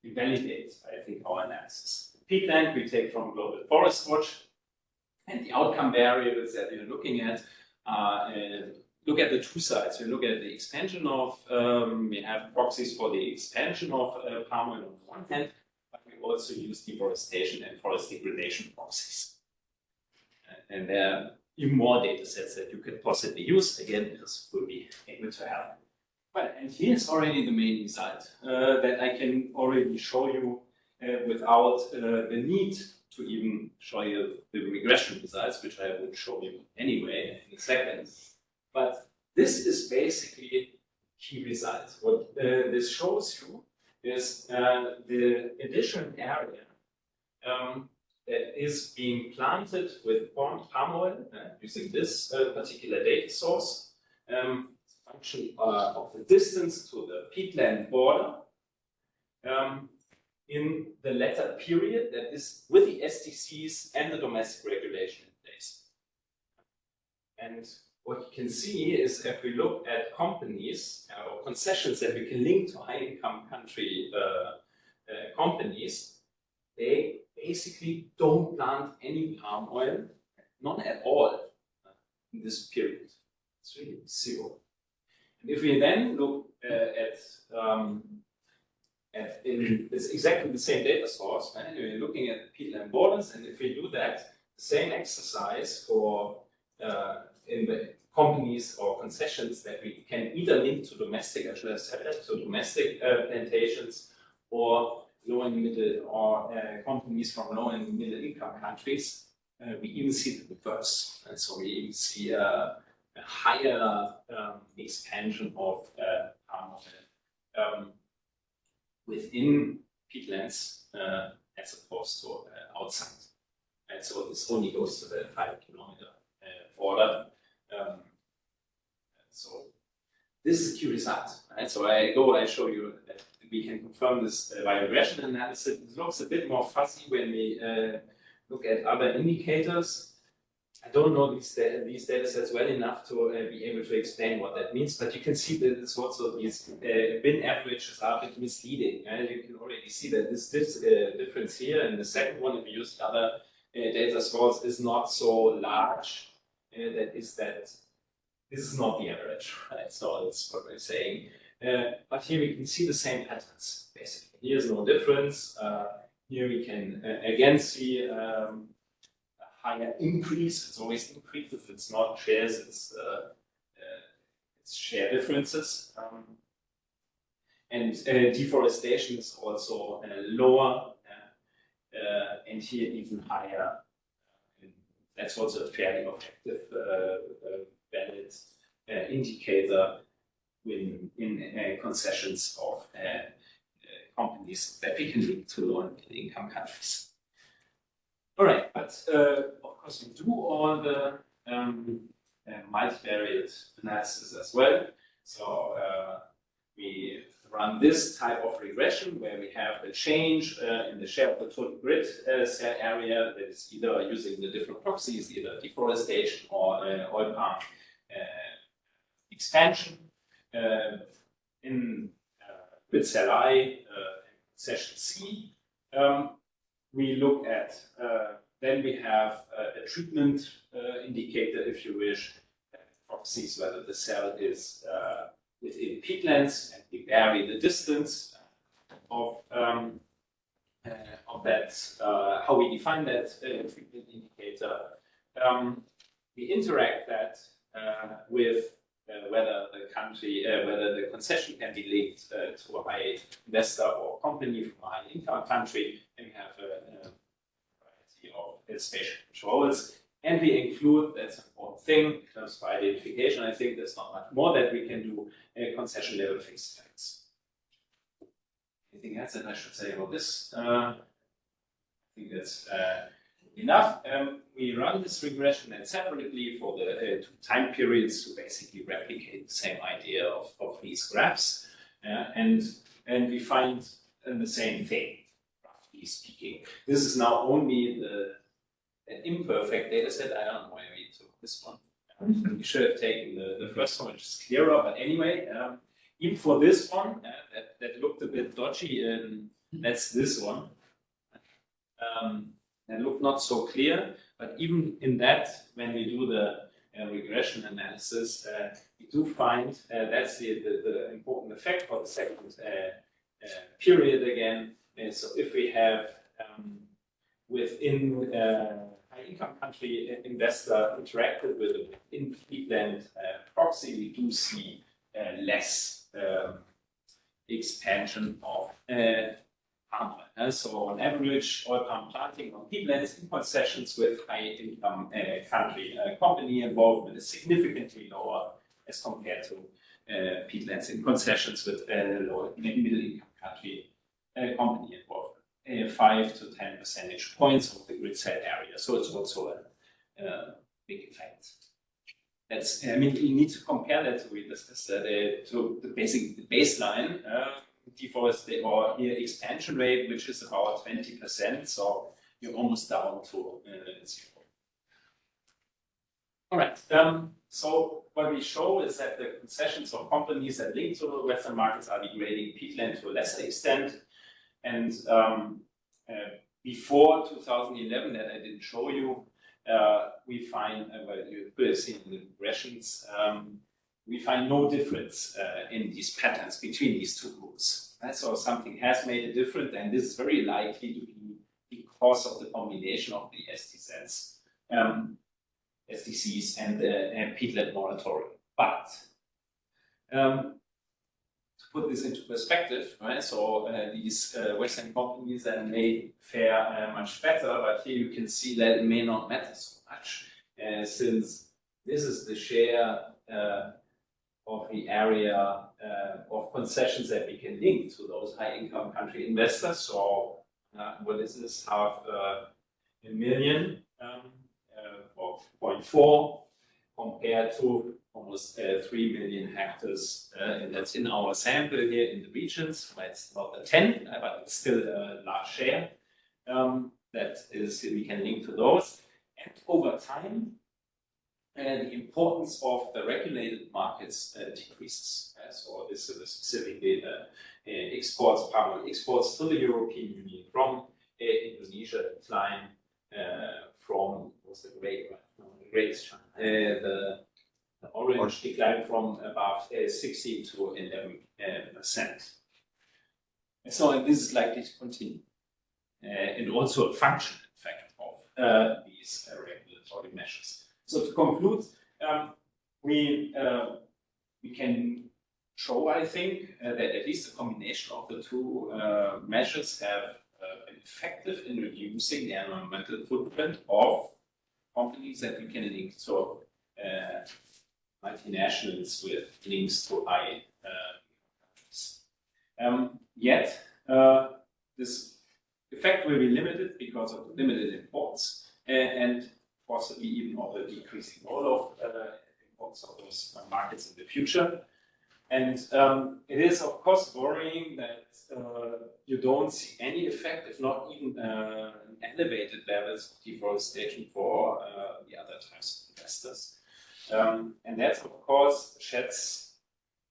invalidate, I think, our analysis. Peatland we take from Global Forest Watch, and the outcome variables that we're looking at look at the two sides. We look at the expansion of, we have proxies for the expansion of palm oil on the one hand, but we also use deforestation and forest degradation proxies. And there are even more data sets that you could possibly use. Again, this will be able to help. Well, and here's already the main result that I can already show you without the need to even show you the regression results, which I will show you anyway in a second. But this is basically key results. What this shows you is the additional area that is being planted with palm oil using this particular data source. Function of the distance to the peatland border in the latter period, that is with the SDCs and the domestic regulation in place. And what you can see is if we look at companies or concessions that we can link to high-income country companies, they basically don't plant any palm oil, none at all in this period. It's really zero. And if we then look it's exactly the same data source, right? We're looking at the peatland borders, and if we do that, the same exercise for in the companies or concessions that we can either link to domestic, I should have said that, to domestic plantations or low and middle or companies from low and middle income countries, we even see the reverse. And so we even see a higher expansion of palm oil within peatlands as opposed to outside. And so this only goes to the 5-kilometer border. So this is a key result. Right? So I show you that we can confirm this by regression analysis. It looks a bit more fuzzy when we look at other indicators. I don't know these data sets well enough to be able to explain what that means, but you can see that it's also these bin averages are a bit misleading. You can already see that this difference here, and the second one, if you use other data source, is not so large. That this is not the average, right? So that's what we're saying. But here we can see the same patterns, basically. Here's no difference. Here we can again see higher increase. It's always increases. It's not shares. It's share differences. And deforestation is also lower, and here even higher. That's also a fairly objective, valid indicator in concessions of companies that we can link to low and middle income countries. All right, but of course we do all the multivariate analysis as well. So we run this type of regression where we have a change in the share of the total grid cell area that is either using the different proxies, either deforestation or oil palm expansion. In grid cell I, session C, we look at, then we have a treatment indicator, if you wish, that proxies whether the cell is within peatlands, and we vary the distance of that, how we define that treatment indicator. We interact that with whether the country, whether the concession can be linked to a high investor or company from a high income country, and we have a variety of spatial controls. And we include, that's an important thing, in terms of identification. I think there's not much more that we can do, concession level fixed effects. Anything else that I should say about this? I think that's enough. We run this regression and separately for the 2 time periods to basically replicate the same idea of these graphs. And we find the same thing, roughly speaking. This is now only the an imperfect data set. I don't know why we took this one. We should have taken the first one, which is clearer. But anyway, even for this one, that looked a bit dodgy. That's this one. That looked not so clear. But even in that, when we do the regression analysis, we do find that's the important effect for the second period again. And so if we have within high-income country investor interacted with an in-peatland proxy, we do see less expansion of palm oil. So on average, oil palm planting on peatlands in concessions with high-income country company involvement is significantly lower as compared to peatlands in concessions with lower middle-income country company involvement. 5 to 10 percentage points of the grid set area. So it's also a big effect. That's, I mean, you need to compare that to the baseline deforestation or expansion rate, which is about 20%. So you're almost down to 0. All right. So what we show is that the concessions of companies that link to the Western markets are degrading peatland to a lesser extent. And before 2011, that I didn't show you, we find, well, you could have seen in the regressions, we find no difference in these patterns between these two groups. So something has made a difference, and this is very likely to be because of the combination of the SDCs and the peatland moratorium. But put this into perspective, right? So these Western companies that may fare much better, but here you can see that it may not matter so much, since this is the share of the area of concessions that we can link to those high-income country investors. So what is this? Half a million or 0.4 compared to almost 3 million hectares, and that's in our sample here in the regions. It's not a 10, but it's still a large share. That is, we can link to those. And over time, the importance of the regulated markets decreases. So this is specifically the exports, palm oil exports to the European Union from Indonesia decline from, what's the grade? The orange decline from above 16 to 11%. So this is likely to continue. And also a function, in fact, of these regulatory measures. So to conclude, we can show, I think, that at least a combination of the two measures have been effective in reducing the environmental footprint of companies that we can link to multinationals with links to high countries. Yet, this effect will be limited because of the limited imports and possibly even of the decreasing role of imports of those markets in the future. And it is, of course, worrying that you don't see any effect, if not even elevated levels of deforestation for the other types of investors. And that, of course, sheds,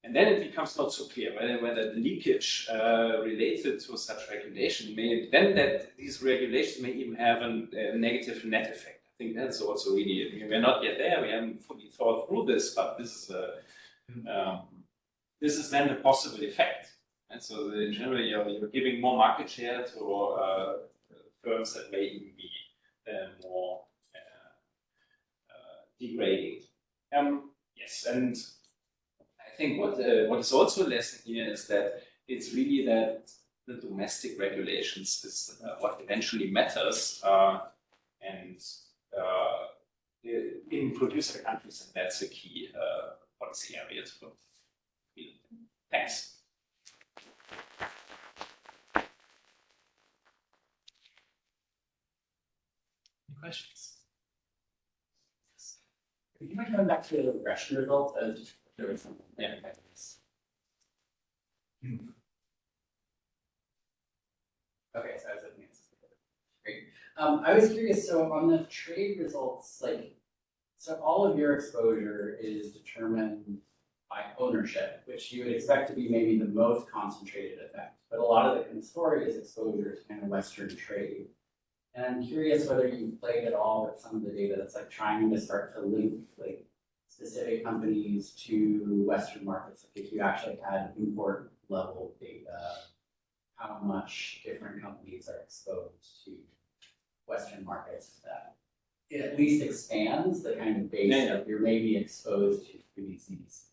and then it becomes not so clear whether the leakage related to such regulation may, then that these regulations may even have a negative net effect. I think that's also really, we're not yet there, we haven't fully thought through this, but this is then a possible effect. And so in general, you're giving more market share to firms that may even be more degrading. Yes, and I think what is also a lesson here is that it's really that the domestic regulations is what eventually matters, and in producer countries, and that's a key policy area to look. Thanks. Any questions? Could you mind coming back to the regression results as just there was some Okay, so I was looking at this. Great. I was curious, so on the trade results, like, so all of your exposure is determined by ownership, which you would expect to be maybe the most concentrated effect. But a lot of the story is exposure to kind of Western trade. And I'm curious whether you've played at all with some of the data that's like trying to start to link like specific companies to Western markets. Like if you actually had import level data, how much different companies are exposed to Western markets, that it at least expands the kind of base that you're maybe exposed to these things.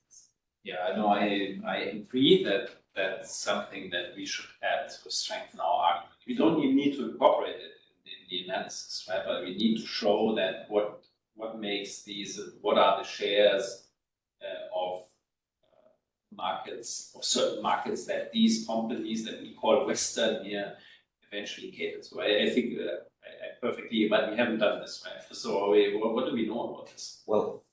Yeah, I know. I agree that that's something that we should add to strengthen our argument. We don't even need to incorporate it in the analysis, right? But we need to show that what makes these, what are the shares of markets, of certain markets that these companies that we call Western here eventually cater to. I think I perfectly, but we haven't done this, right? So what do we know about this? Well,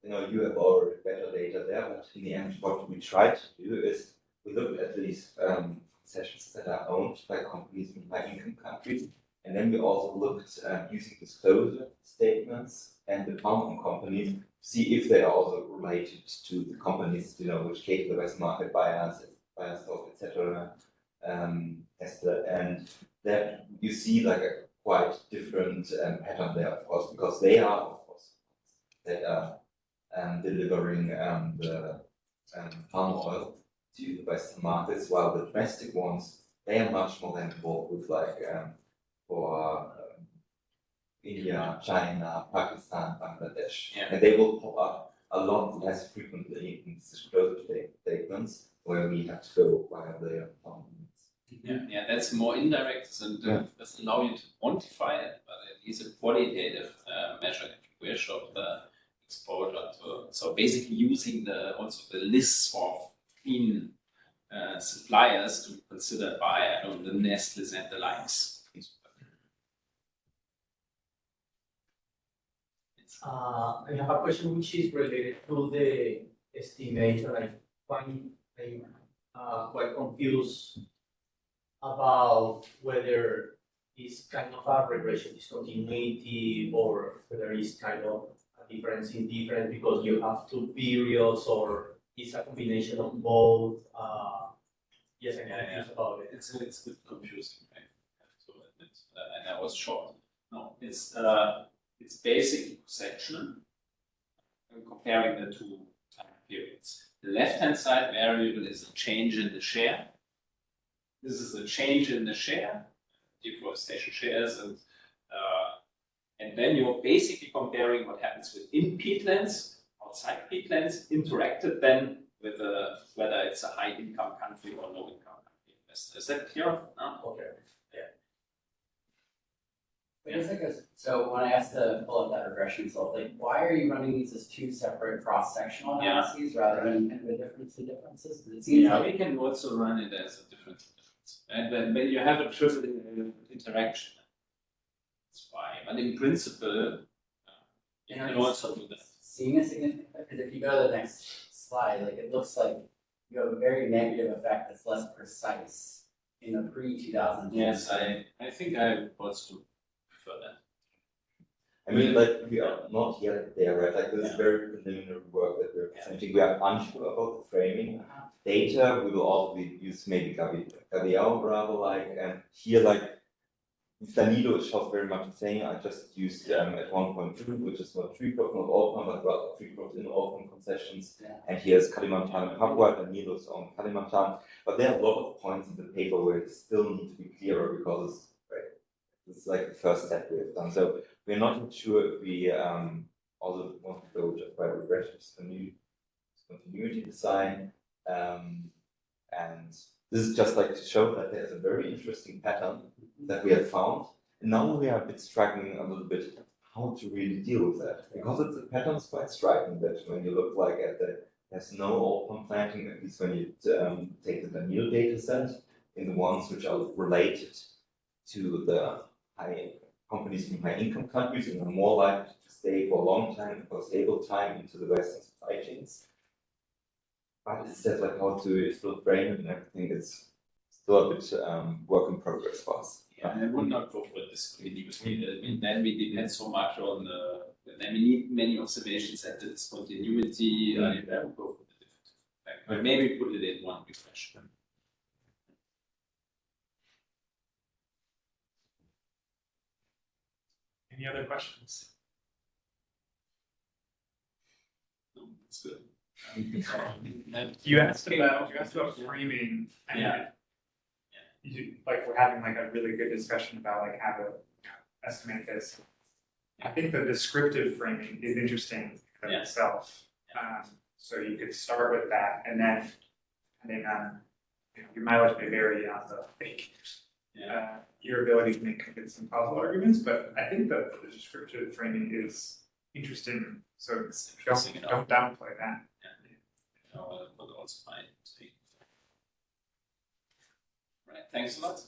you have already better data there, but in the end, what we try to do is we look at these concessions that are owned by companies in high-income countries, and then we also looked using disclosure statements and the farming companies to see if they are also related to the companies, which cater the West market buyers, etc. And that you see like a quite different pattern there, of course, because they are, of course, that are delivering the palm oil to the Western markets, while the domestic ones, they are much more involved with for India, China, Pakistan, Bangladesh. Yeah. And they will pop up a lot less frequently in disclosure statements where we have to go via the farm. Yeah, that's more indirect, and doesn't allow you to quantify it, but at least a qualitative measure, if you wish, of the exposure to. So basically, using the lists of clean suppliers to be considered by the Nestle's and the likes. I have a question which is related to the estimation. I find I'm quite confused about whether it's kind of a regression discontinuity or whether it's kind of a difference in difference because you have two periods or it's a combination of both. Yes, I'm confused about it. It's a bit confusing, right? So and I was short. No, it's basically sectional and comparing the two time periods. The left-hand side variable is a change in the share. This is a change in the share, deforestation shares, and then you're basically comparing what happens within peatlands, outside peatlands, interacted then with whether it's a high-income country or low-income country. Is that clear? No? Okay. So when I asked to pull up that regression result, like why are you running these as two separate cross-sectional analyses rather than kind of a difference in differences? Because it seems like we can also run it as a difference. And then you have a triple interaction. That's why. But in principle, you can also do that. Seeing a significant effect, because if you go to the next slide, like it looks like you have a very negative effect that's less precise in the pre-2000. Yes, I think I also prefer that. I mean, like, we are not yet there, right? Like, this is very preliminary work that we're presenting. We are unsure about the framing. Data, we will also use maybe Gaviao rather, like, and here, like, Danilo shows very much the same. I just used at 1.2, which is not tree crop, not open, but rather tree crops in open concessions. And here's Kalimantan and Papua, Danilo's on Kalimantan. But there are a lot of points in the paper where it still needs to be clearer because it's like the first step we have done. So we're not sure if we also want to go just by regression continuity design. And this is just like to show that there's a very interesting pattern that we have found. And now we are a bit struggling a little bit how to really deal with that. Because the pattern is quite striking that when you look like at there's no open planting, at least when you take the Danilo data set in the ones which are related to the high companies from high income countries and are more likely to stay for a long time, for a stable time into the Western supply chains. But it's just like how to still frame it and everything is still a bit work in progress for us. Yeah, I would not go for discontinuity. I mean, then we depend so much on the, then we need many observations at the discontinuity. I would go for the different effect. But maybe put it in one regression. Any other questions? No, that's good. You asked about framing and Yeah. like we're having like a really good discussion about like how to estimate this. I think the descriptive framing is interesting in Yeah. itself. So you could start with that and then depending on your mileage may vary on the your ability to make convincing causal arguments, but I think that the descriptive framing is interesting. So don't downplay that. But also fine. Right, thanks a lot.